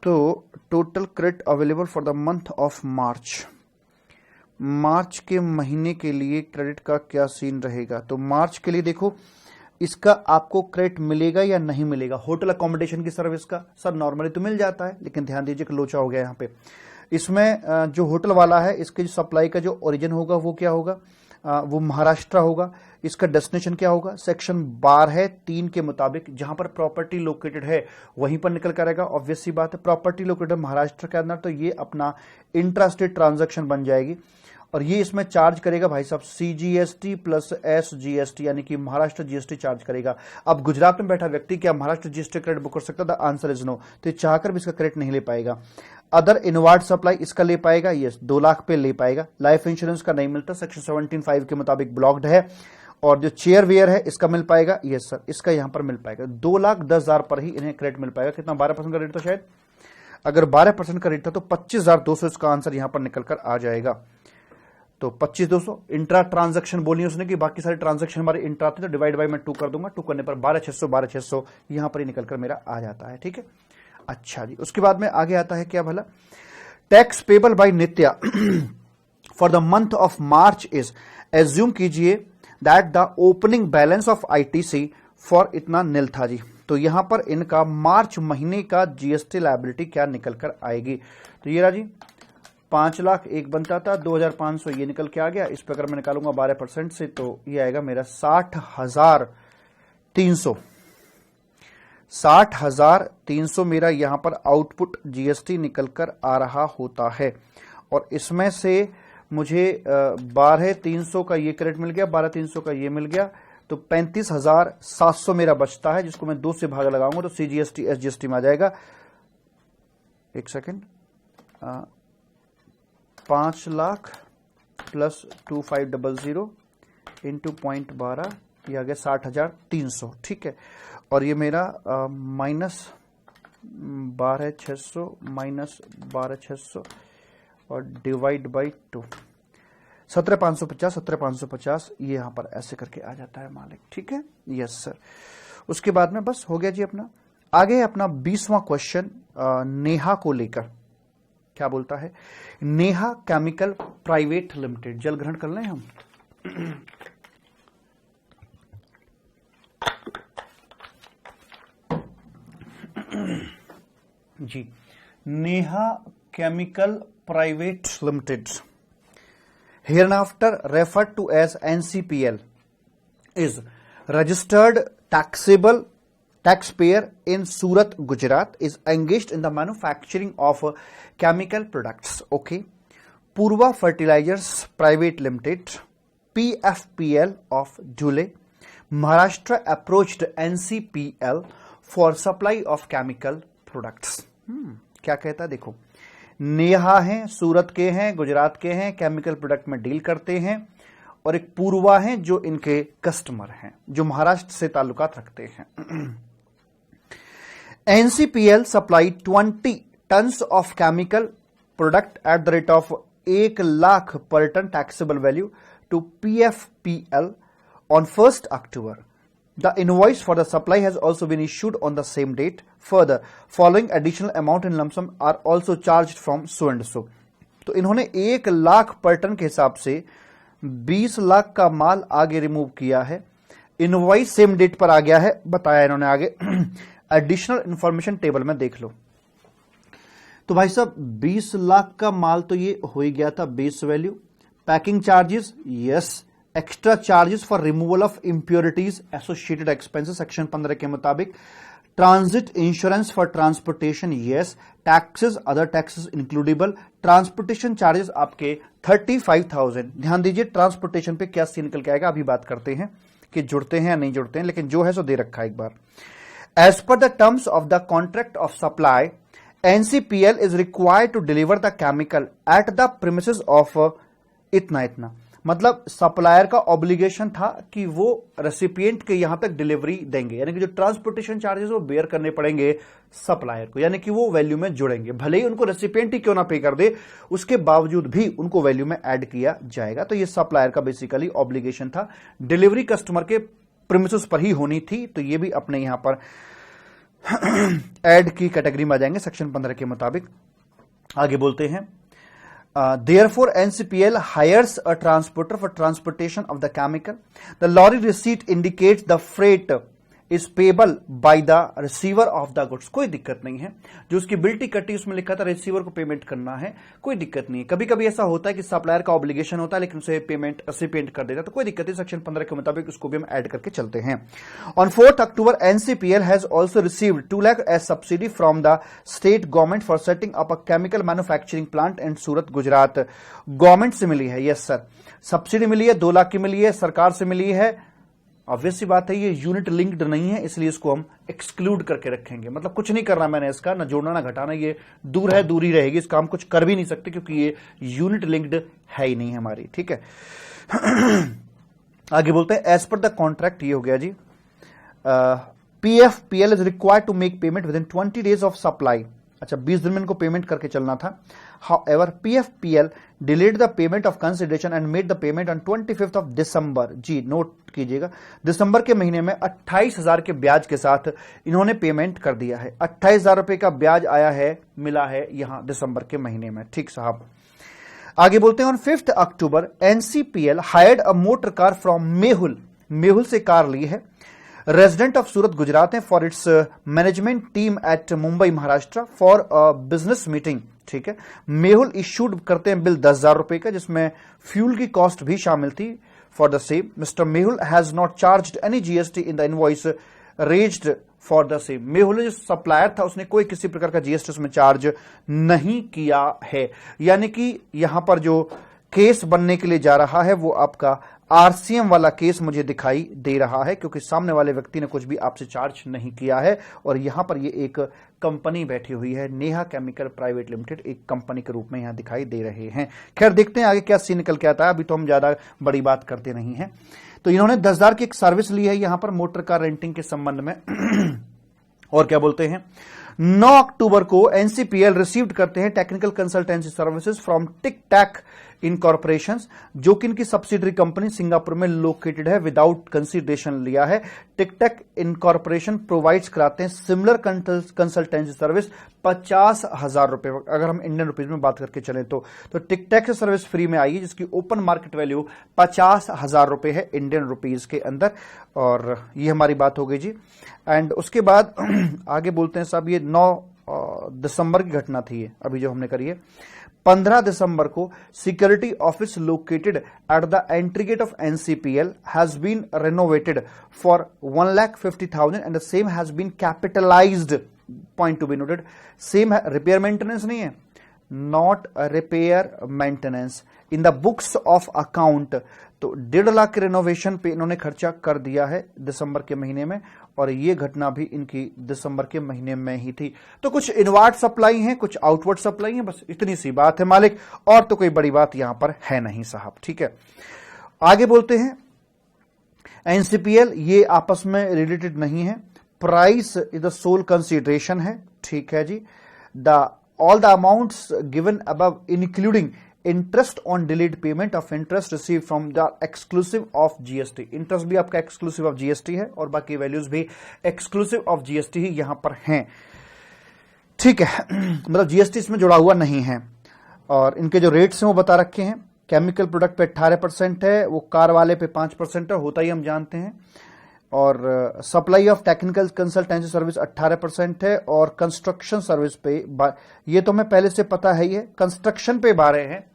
तो total credit available for the month of March, March के महीने के लिए क्रेडिट का क्या सीन रहेगा? तो मार्च के लिए देखो इसका आपको क्रेडिट मिलेगा या नहीं मिलेगा। होटल अकोमोडेशन की सर्विस का सर नॉर्मली तो मिल जाता है, लेकिन ध्यान दीजिए कि लोचा हो गया यहाँ पे। इसमें जो होटल वाला है इसके जो सप्लाई का जो ओरिजिन होगा वो क्या होगा? वो महाराष्ट्र होगा। इसका डेस्टिनेशन क्या होगा? सेक्शन 12(3) के मुताबिक जहां पर प्रॉपर्टी लोकेटेड है वहीं पर निकल कर आएगा। ऑब्वियस सी बात है, प्रॉपर्टी लोकेटेड महाराष्ट्र के अंदर तो ये अपना इंट्रा स्टेट ट्रांजैक्शन बन जाएगी और ये इसमें चार्ज करेगा भाई साहब CGST प्लस SGST, यानी कि महाराष्ट्र GST चार्ज करेगा। अब गुजरात में बैठा व्यक्ति क्या महाराष्ट्र GST क्रेडिट बुक कर सकता था? Answer is no. तो चाहकर भी इसका क्रेडिट नहीं ले पाएगा। अदर इनवार्ड सप्लाई इसका ले पाएगा, यस 2 लाख पे ले पाएगा। लाइफ इंश्योरेंस का नहीं मिलता, सेक्शन 17(5) के मुताबिक ब्लॉक्ड है। और जो चेयर वेयर है इसका मिल पाएगा, यस सर इसका यहां पर मिल पाएगा। 2,10,000 पर ही इन्हें क्रेडिट मिल पाएगा। कितना? 12% का रेट था शायद। अगर 12% का रेट था तो 25,200 इसका आंसर यहां पर निकल कर आ जाएगा। तो 25,200 इंट्रा ट्रांजैक्शन बोली उसने कि बाकी सारे ट्रांजैक्शन हमारे इंट्रा थे, तो डिवाइड बाय मैं 2 कर दूंगा। 2 करने पर 12,600 यहां पर ही निकलकर मेरा आ जाता है। ठीक है, अच्छा जी। उसके बाद में आगे आता है क्या भला? Tax payable by Nitya for the month of March is, assume कीजिए that the opening balance of ITC for इतना नील था जी। तो यहां पर इनका मार्च महीने का जीएसटी लायबिलिटी क्या निकल कर आएगी? तो ये रहा जी, 5 लाख एक बनता था, 2,500 ये निकल के आ गया। इस पर अगर मैं निकालूंगा 12% से तो ये आएगा मेरा 60,300। 60,300 मेरा यहां पर आउटपुट जीएसटी निकल कर आ रहा होता है। और इसमें से मुझे 12,300 का ये क्रेडिट मिल गया, 12,300 का ये मिल गया, तो 35,700 मेरा बचता है, जिसको मैं 2 से भाग लगाऊंगा तो CGST SGST में आ जाएगा। एक सेकेंड, 5 लाख प्लस 2500 इंटू 0.12, ये आ गया 60,300। ठीक है, और ये मेरा माइनस 12,600 माइनस 12,600 और डिवाइड बाई 2, 17,550 ये यहां पर ऐसे करके आ जाता है मालिक। ठीक है, यस सर। उसके बाद में बस हो गया जी अपना। आगे अपना 20वां क्वेश्चन नेहा को लेकर क्या बोलता है? नेहा केमिकल प्राइवेट लिमिटेड, जल ग्रहण कर लें हम। जी, Neha chemical private limited, hereinafter referred to as NCPL, is registered taxable taxpayer in Surat, Gujarat, is engaged in the manufacturing of chemical products. Okay, Purva Fertilizers Private Limited, PFPL of Dhule, Maharashtra approached NCPL for supply of chemical products. क्या कहता है देखो, नेहा हैं, सूरत के हैं, गुजरात के हैं, केमिकल प्रोडक्ट में डील करते हैं, और एक पूर्वा हैं जो इनके कस्टमर हैं, जो महाराष्ट्र से ताल्लुकात रखते हैं। NCPL supply 20 tons of chemical product at the rate of 1 lakh per ton taxable value to PFPL on 1st October. The invoice for the supply has also been issued on the same date. Further, following additional amount in lump sum are also charged from so and so. तो इन्होंने 1 लाख पर टन के हिसाब से 20 लाख का माल आगे रिमूव किया है। इनवॉइस सेम डेट पर आ गया है, बताया इन्होंने आगे। एडिशनल इंफॉर्मेशन टेबल में देख लो। तो भाई साहब 20 लाख का माल तो ये हो ही गया था base value. Packing charges, yes. Extra charges for removal of impurities, associated expenses section 15 के मुताबिक। Transit insurance for transportation, yes. Taxes, other taxes includable. Transportation charges आपके 35,000। ध्यान दीजिए ट्रांसपोर्टेशन पे क्या सीन निकल के आएगा, अभी बात करते हैं कि जुड़ते हैं या नहीं जुड़ते हैं, लेकिन जो है सो दे रखा है एक बार। As per the terms of the contract of supply, NCPL is required to deliver the chemical at the premises of इतना इतना। मतलब सप्लायर का ऑब्लिगेशन था कि वो रेसिपिएंट के यहां तक डिलीवरी देंगे, यानी कि जो ट्रांसपोर्टेशन चार्जेस वो बेयर करने पड़ेंगे सप्लायर को, यानी कि वो वैल्यू में जुड़ेंगे, भले ही उनको रेसिपिएंट ही क्यों ना पे कर दे, उसके बावजूद भी उनको वैल्यू में ऐड किया जाएगा। तो ये सप्लायर का बेसिकली ऑब्लिगेशन था, डिलीवरी कस्टमर के प्रीमिसेस पर ही होनी थी। तो ये भी अपने यहां पर ऐड की कैटेगरी में आ जाएंगे सेक्शन 15 के मुताबिक। आगे बोलते हैं, therefore NCPL hires a transporter for transportation of the chemical. The lorry receipt indicates the freight is payable by the receiver of the goods. कोई दिक्कत नहीं है, जो उसकी बिल टिकट उसमें लिखा था रिसीवर को पेमेंट करना है, कोई दिक्कत नहीं है। कभी कभी ऐसा होता है कि सप्लायर का ऑब्लिगेशन होता है लेकिन उसे पेमेंट रेसिपिएंट कर देता है, तो कोई दिक्कत नहीं, सेक्शन 15 के मुताबिक उसको भी हम ऐड करके चलते हैं। On 4th October NCPL has also received 2 lakh as subsidy from the state government for setting up a chemical manufacturing plant in Surat, Gujarat. Government से मिली है, यस सर, सब्सिडी मिली है, 2 लाख की मिली है, सरकार से मिली है। ऑब्वियस सी बात है ये यूनिट लिंक्ड नहीं है, इसलिए इसको हम एक्सक्लूड करके रखेंगे। मतलब कुछ नहीं करना मैंने इसका, ना जोड़ना ना घटाना, ये दूर है, दूरी रहेगी, इसका हम कुछ कर भी नहीं सकते क्योंकि ये यूनिट लिंक्ड है ही नहीं हमारी, ठीक है। आगे बोलते हैं, एज पर द कॉन्ट्रैक्ट, ये हो गया जी। PFPL is required to make payment within 20 days of supply. अच्छा, 20 दिन में इनको पेमेंट करके चलना था। However, PFPL delayed the payment of consideration and made the payment on 25th of December। जी नोट कीजिएगा, दिसंबर के महीने में 28,000 के ब्याज के साथ इन्होंने पेमेंट कर दिया है। 28,000 रुपए का ब्याज आया है, मिला है यहां दिसंबर के महीने में, ठीक साहब। आगे बोलते हैं, on 5th October NCPL hired a motor car from Mehul, Mehul से कार ली है, रेजिडेंट ऑफ सूरत, गुजरात है, for its management team at Mumbai, Maharashtra, for a business meeting, ठीक है। मेहुल इशूड करते हैं बिल 10,000 रुपए का, जिसमें फ्यूल की कॉस्ट भी शामिल थी for the same. Mister Mehul has not charged any GST in the invoice raised for the same. Mehul जो सप्लायर था उसने कोई किसी प्रकार का जीएसटी उसमें चार्ज नहीं किया है, यानी कि यहां पर जो केस बनने के लिए जा रहा है वो आपका आरसीएम वाला केस मुझे दिखाई दे रहा है, क्योंकि सामने वाले व्यक्ति ने कुछ भी आपसे चार्ज नहीं किया है। और यहां पर ये एक कंपनी बैठी हुई है, नेहा केमिकल प्राइवेट लिमिटेड, एक कंपनी के रूप में यहां दिखाई दे रहे हैं। खैर देखते हैं आगे क्या सीन निकल के आता है, अभी तो हम ज्यादा बड़ी बात करते नहीं है। तो इन्होंने 10,000 की एक सर्विस ली है यहां पर मोटर कार रेंटिंग के संबंध में। और क्या बोलते हैं, 9 अक्टूबर को एनसीपीएल रिसीव्ड करते हैं टेक्निकल कंसल्टेंसी सर्विसेज फ्रॉम टिक टैक इनकॉर्पोरेशंस, जो कि इनकी सब्सिडरी कंपनी सिंगापुर में लोकेटेड है, विदाउट कंसीडरेशन लिया है। टिक टैक इनकॉर्पोरेशन प्रोवाइड्स कराते हैं सिमिलर कंसल्टेंसी सर्विस 50,000 रुपए, अगर हम इंडियन रुपीज में बात करके चलें तो टिक टैक से सर्विस फ्री में आई, जिसकी ओपन मार्केट वैल्यू 50,000 रुपए है इंडियन रुपीज के अंदर। और ये हमारी बात हो गई जी। एंड उसके बाद आगे बोलते हैं साहब, ये 9 दिसंबर की घटना थी ये अभी जो हमने करी है। 15 दिसंबर को security office located at the entry gate of NCPL has been renovated for 1,50,000 and the same has been capitalized, point to be noted. Same है, रिपेयर मेंटेनेंस नहीं है, not repair maintenance in the books of account. तो 1.5 लाख के रेनोवेशन पे इन्होंने खर्चा कर दिया है दिसंबर के महीने में, और ये घटना भी इनकी दिसंबर के महीने में ही थी। तो कुछ इनवर्ड सप्लाई है, कुछ आउटवर्ड सप्लाई है, बस इतनी सी बात है मालिक, और तो कोई बड़ी बात यहां पर है नहीं साहब, ठीक है। आगे बोलते हैं, एनसीपीएल ये आपस में रिलेटेड नहीं है, price is the sole consideration है, ठीक है जी। The all the amounts given above including interest on delayed payment of interest receive from the exclusive of GST. Interest भी आपका एक्सक्लूसिव ऑफ जीएसटी है और बाकी वैल्यूज भी एक्सक्लूसिव ऑफ जीएसटी ही यहां पर हैं, ठीक है। मतलब जीएसटी इसमें जुड़ा हुआ नहीं है। और इनके जो रेट्स हैं वो बता रखे हैं, केमिकल प्रोडक्ट पे 18% है, वो कार वाले पे 5% है, होता ही हम जानते हैं। और supply of technical consultancy service 18% है, और कंस्ट्रक्शन सर्विस पे ये तो हमें पहले से पता है ही है, कंस्ट्रक्शन पे 12 है,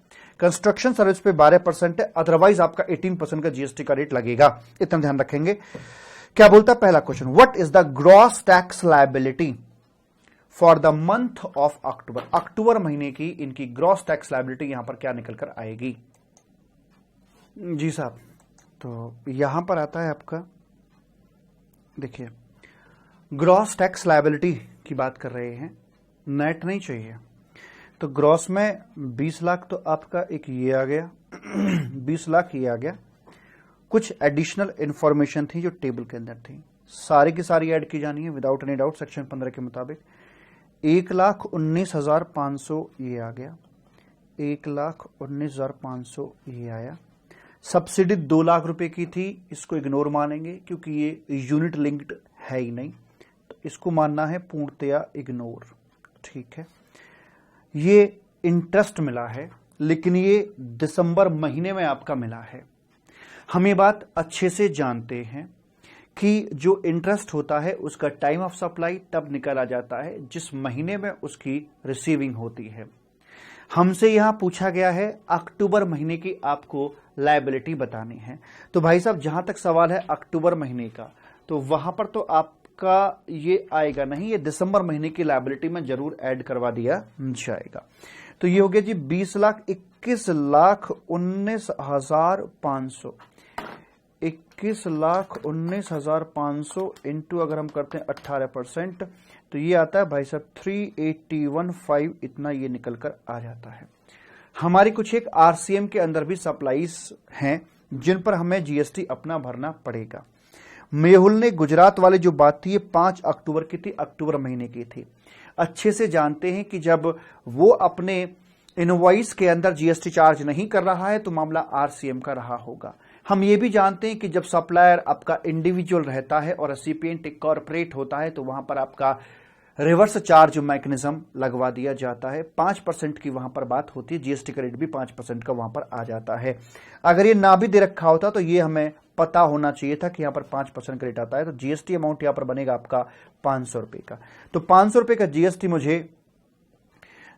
कंस्ट्रक्शन सर्विस पे 12% है, अदरवाइज आपका 18% का जीएसटी का रेट लगेगा, इतना ध्यान रखेंगे। क्या बोलता है पहला question, what is the gross tax liability for the month of October. October महीने की इनकी ग्रॉस टैक्स लायबिलिटी यहां पर क्या निकल कर आएगी। जी साहब, तो यहां पर आता है आपका, देखिए ग्रॉस टैक्स लायबिलिटी की बात कर रहे हैं, नेट नहीं चाहिए। तो ग्रॉस में 20 लाख तो आपका एक ये आ गया 20 लाख ये आ गया। कुछ एडिशनल इंफॉर्मेशन थी जो टेबल के अंदर थी, सारी की सारी ऐड की जानी है विदाउट एनी डाउट सेक्शन 15 के मुताबिक। 1,19,500 ये आ गया, 1,19,500 ये आया। सब्सिडी 2 लाख रुपए की थी, इसको इग्नोर मानेंगे क्योंकि ये यूनिट लिंक्ड है ही नहीं, तो इसको मानना है पूर्णतया इग्नोर। ठीक है, ये इंटरेस्ट मिला है लेकिन ये दिसंबर महीने में आपका मिला है। हम ये बात अच्छे से जानते हैं कि जो इंटरेस्ट होता है उसका टाइम ऑफ सप्लाई तब निकाला जाता है जिस महीने में उसकी रिसीविंग होती है। हमसे यहां पूछा गया है अक्टूबर महीने की आपको लायबिलिटी बतानी है। तो भाई साहब जहां तक सवाल है अक्टूबर महीने का, तो वहां पर तो आपका ये आएगा नहीं, ये दिसंबर महीने की लायबिलिटी में जरूर ऐड करवा दिया जाएगा। तो ये हो गया जी 20,21,19,500 21,19,500 इंटू अगर हम करते हैं 18% तो ये आता है भाई साहब 381,500, इतना ये निकल कर आ जाता है। हमारी कुछ एक आरसीएम के अंदर भी सप्लाईज हैं जिन पर हमें जीएसटी अपना भरना पड़ेगा। मेहुल ने गुजरात वाली जो बात थी ये 5 अक्टूबर की थी, अक्टूबर महीने की थी। अच्छे से जानते हैं कि जब वो अपने इनवॉइस के अंदर जीएसटी चार्ज नहीं कर रहा है तो मामला आरसीएम का रहा होगा। हम ये भी जानते हैं कि जब सप्लायर आपका इंडिविजुअल रहता है और रेसिपिएंट एक कॉर्पोरेट होता है तो वहां पर आपका रिवर्स चार्ज मैकेनिज्म लगवा दिया जाता है। 5% की वहां पर बात होती है, जीएसटी का रेट भी 5% का वहां पर आ जाता है। अगर ये ना भी दे रखा होता तो ये हमें पता होना चाहिए था कि यहां पर 5% का रेट आता है। तो जीएसटी अमाउंट यहां पर बनेगा आपका 500 रुपए का। तो 500 रुपए का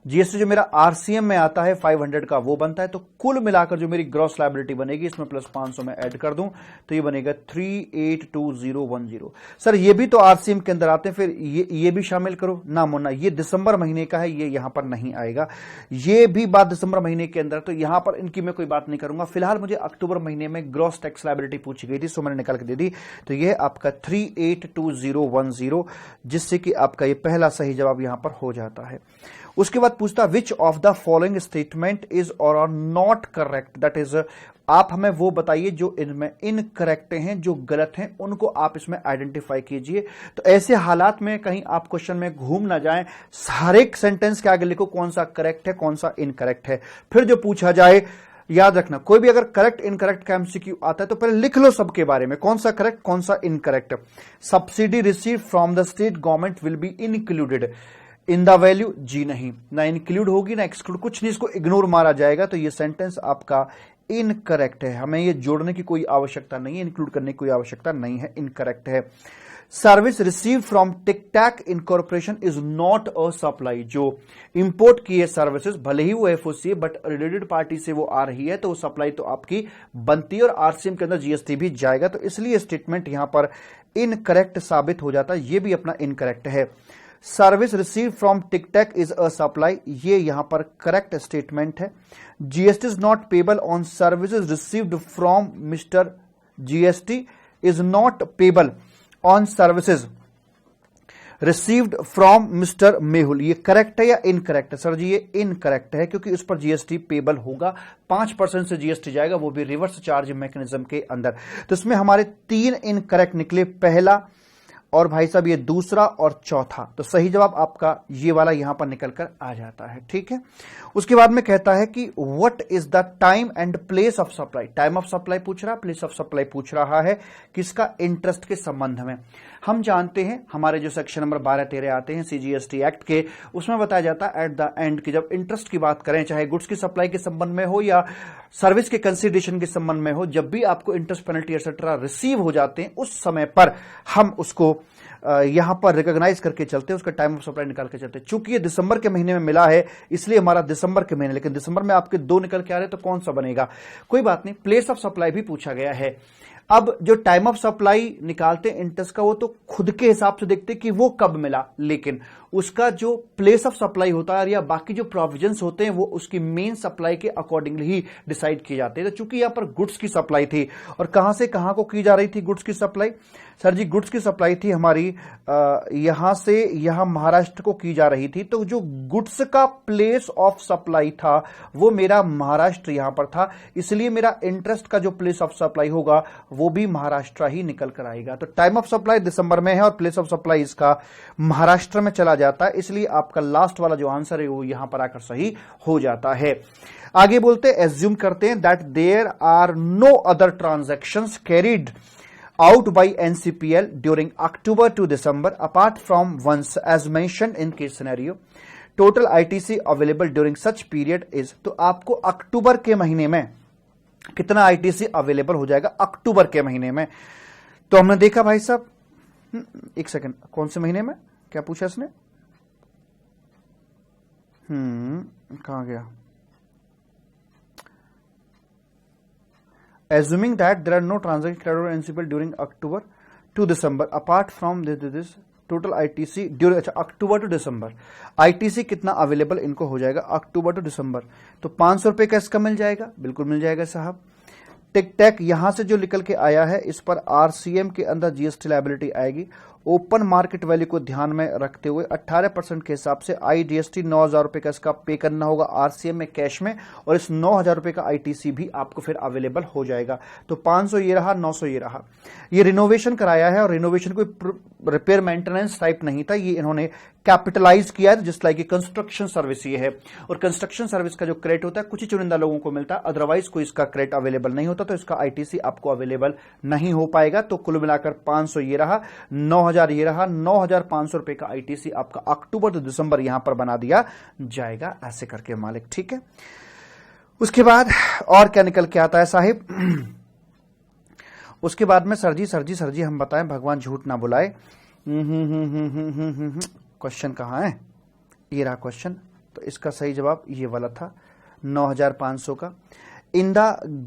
जीएसटी जो मेरा आरसीएम में आता है 500 का वो बनता है। तो कुल मिलाकर जो मेरी ग्रॉस लायबिलिटी बनेगी इसमें प्लस 500 में ऐड कर दूं तो ये बनेगा 382010। सर ये भी तो आरसीएम के अंदर आते हैं, फिर ये भी शामिल करो ना मुन्ना, ये दिसंबर महीने का है, ये यहां पर नहीं आएगा। ये भी बात दिसंबर महीने के अंदर, तो यहां पर इनकी मैं कोई बात नहीं करूंगा। फिलहाल मुझे अक्टूबर महीने में ग्रॉस टैक्स लायबिलिटी पूछी गई थी सो मैंने निकाल के दे दी। तो ये आपका 382010, जिससे कि आपका ये पहला सही जवाब यहां पर हो जाता है। उसके बाद पूछता which of the following statement is or are not correct, that is आप हमें वो बताइए जो इनमें इनकरेक्ट हैं, जो गलत हैं उनको आप इसमें आइडेंटिफाई कीजिए। तो ऐसे हालात में कहीं आप क्वेश्चन में घूम ना जाएं, हर एक सेंटेंस के आगे लिखो कौन सा करेक्ट है कौन सा इनकरेक्ट है। फिर जो पूछा जाए याद रखना, कोई भी अगर करेक्ट इनकरेक्ट का एमसीक्यू आता है तो पहले लिख लो सबके बारे में कौन सा करेक्ट कौन सा incorrect. Subsidy receive from the state government will be included in the value, जी नहीं, ना इंक्लूड होगी ना एक्सक्लूड, कुछ नहीं, इसको इग्नोर मारा जाएगा। तो ये सेंटेंस आपका इनकरेक्ट है, हमें ये जोड़ने की कोई आवश्यकता नहीं है, इंक्लूड करने की कोई आवश्यकता नहीं है, इनकरेक्ट है। Service receive from Tic Tac incorporation is not a supply, जो इंपोर्ट की है सर्विसेज भले ही वो एफओसी है बट रिलेटेड पार्टी से वो आ रही है तो वो सप्लाई तो आपकी बनती है और आरसीएम के अंदर जीएसटी भी जाएगा। तो इसलिए स्टेटमेंट यहां पर इनकरेक्ट साबित हो जाता है, ये भी अपना इनकरेक्ट है। Service receive from Tic Tac is a supply, ये यहां पर करेक्ट स्टेटमेंट है। GST is not payable on services received from mister, GST is not payable on services received from mister Mehul, ये करेक्ट है या इनकरेक्ट है? सर जी ये इनकरेक्ट है क्योंकि उस पर जीएसटी पेबल होगा, 5% से जीएसटी जाएगा, वो भी रिवर्स चार्ज मैकेनिज्म के अंदर। तो इसमें हमारे 3 इनकरेक्ट निकले, पहला और भाई साहब ये दूसरा और चौथा। तो सही जवाब आपका ये वाला यहां पर निकल कर आ जाता है। ठीक है, उसके बाद में कहता है कि what is the time and place of supply. Time of supply पूछ रहा, प्लेस ऑफ सप्लाई पूछ रहा है किसका, इंटरेस्ट के संबंध में। हम जानते हैं हमारे जो सेक्शन नंबर 12-13 आते हैं सीजीएसटी एक्ट के, उसमें बताया जाता है एट द एंड कि जब इंटरेस्ट की बात करें चाहे गुड्स की सप्लाई के संबंध में हो या सर्विस के कंसिडरेशन के संबंध में हो, जब भी आपको इंटरेस्ट पेनल्टी एक्सेट्रा रिसीव हो जाते हैं उस समय पर हम उसको यहां पर रिकॉग्नाइज करके चलते हैं, उसका टाइम ऑफ सप्लाई निकाल के चलते हैं। चूंकि ये दिसंबर के महीने में मिला है इसलिए हमारा दिसंबर के महीने, लेकिन दिसंबर में आपके 2 निकल के आ रहे तो कौन सा बनेगा, कोई बात नहीं। प्लेस ऑफ सप्लाई भी पूछा गया है। अब जो टाइम ऑफ सप्लाई निकालते हैं इंटरेस्ट का, वो तो खुद के हिसाब से देखते कि वो कब मिला, लेकिन उसका जो प्लेस ऑफ सप्लाई होता है या बाकी जो प्रोविजंस होते हैं वो उसकी मेन सप्लाई के अकॉर्डिंगली ही डिसाइड किए जाते हैं। तो चूंकि यहां पर गुड्स की सप्लाई थी, और कहां से कहां को की जा रही थी गुड्स की सप्लाई? सर जी गुड्स की सप्लाई थी हमारी यहां से यहां महाराष्ट्र को की जा रही थी। तो जो गुड्स का प्लेस ऑफ सप्लाई था वो मेरा महाराष्ट्र यहां पर था, इसलिए मेरा इंटरेस्ट का जो प्लेस ऑफ सप्लाई होगा वो भी महाराष्ट्र ही निकल कर आएगा। तो टाइम ऑफ सप्लाई दिसंबर में है और प्लेस ऑफ सप्लाई इसका महाराष्ट्र में चला जाता है, इसलिए आपका लास्ट वाला जो आंसर है वो यहां पर आकर सही हो जाता है। आगे बोलते हैं, एज्यूम करते हैं that there are no other transactions carried out by NCPL during October to December apart from ones as mentioned in case scenario. Total ITC available during such period is, तो आपको अक्टूबर के महीने में कितना ITC अवेलेबल हो जाएगा अक्टूबर के महीने में? तो हमने देखा भाई साहब, एक सेकंड, कौन से महीने में क्या पूछा इसने? कहां गया? Assuming that there are no transactions carried over NCPL during October to December apart from this total ITC during October to December, ITC कितना अवेलेबल इनको हो जाएगा अक्टूबर टू दिसंबर? तो 500 रुपए का इसका मिल जाएगा, बिल्कुल मिल जाएगा साहब। टिक टैक यहां से जो निकल के आया है इस पर आरसीएम के अंदर जीएसटी लायबिलिटी आएगी। ओपन मार्केट वैल्यू को ध्यान में रखते हुए 18% के हिसाब से आईजीएसटी 9,000 रुपए का इसका पे करना होगा आरसीएम में कैश में, और इस 9,000 रुपए का आईटीसी भी आपको फिर अवेलेबल हो जाएगा। तो 500 ये रहा, 900 ये रहा। ये रिनोवेशन कराया है और रिनोवेशन कोई रिपेयर मेंटेनेंस टाइप नहीं था, ये इन्होंने कैपिटलाइज किया है, जिस लाइक कंस्ट्रक्शन सर्विस ये है। और कंस्ट्रक्शन सर्विस का जो क्रेडिट होता है कुछ ही चुनिंदा लोगों को मिलता है, अदरवाइज कोई इसका क्रेडिट अवेलेबल नहीं होता, तो इसका आईटीसी आपको अवेलेबल नहीं हो पाएगा। तो कुल मिलाकर 500 ये रहा, 9,000 ये रहा, 9,500 रुपए का आईटीसी आपका अक्टूबर से दिसंबर यहां पर बना दिया जाएगा, ऐसे करके मालिक, ठीक है। उसके बाद और क्या निकल के आता है साहिब? उसके बाद में सर जी हम बताएं, भगवान झूठ ना बुलाए। क्वेश्चन कहां है? ये रहा क्वेश्चन। तो इसका सही जवाब ये वाला था 9,500 का। In the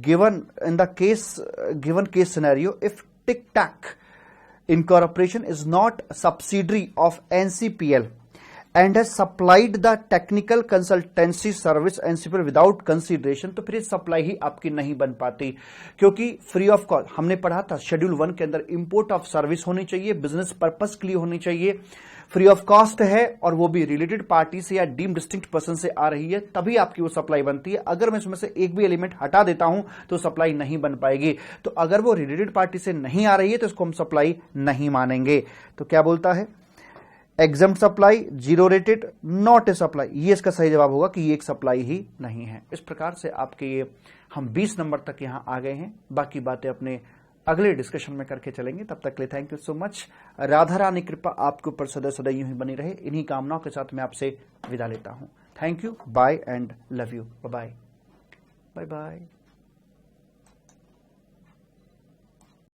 given case scenario if Tic Tac incorporation is not subsidiary of NCPL and has supplied the technical consultancy service NCPL without consideration, तो फिर ये सप्लाई ही आपकी नहीं बन पाती, क्योंकि फ्री ऑफ कॉस्ट हमने पढ़ा था शेड्यूल 1 के अंदर इंपोर्ट ऑफ सर्विस होनी चाहिए, बिजनेस पर्पस के लिए होनी चाहिए, फ्री ऑफ कॉस्ट है और वो भी रिलेटेड पार्टी से या डीम डिस्टिंक्ट पर्सन से आ रही है, तभी आपकी वो सप्लाई बनती है। अगर मैं इसमें से एक भी एलिमेंट हटा देता हूं तो सप्लाई नहीं बन पाएगी। तो अगर वो रिलेटेड पार्टी से नहीं आ रही है तो इसको हम सप्लाई नहीं मानेंगे। तो क्या बोलता है? Exempt supply, zero rated, not a supply, ये इसका सही जवाब होगा कि ये एक सप्लाई ही नहीं है। इस प्रकार से आपके ये हम 20 नंबर तक यहां आ गए हैं। बाकी बातें अपने अगले डिस्कशन में करके चलेंगे। तब तक के लिए thank you so much. Radha Rani कृपा आपके ऊपर सदा सदा यूं ही बनी रहे। इन्हीं कामनाओं के साथ मैं आपसे विदा लेता हूं। Thank you, bye and love you, bye bye bye.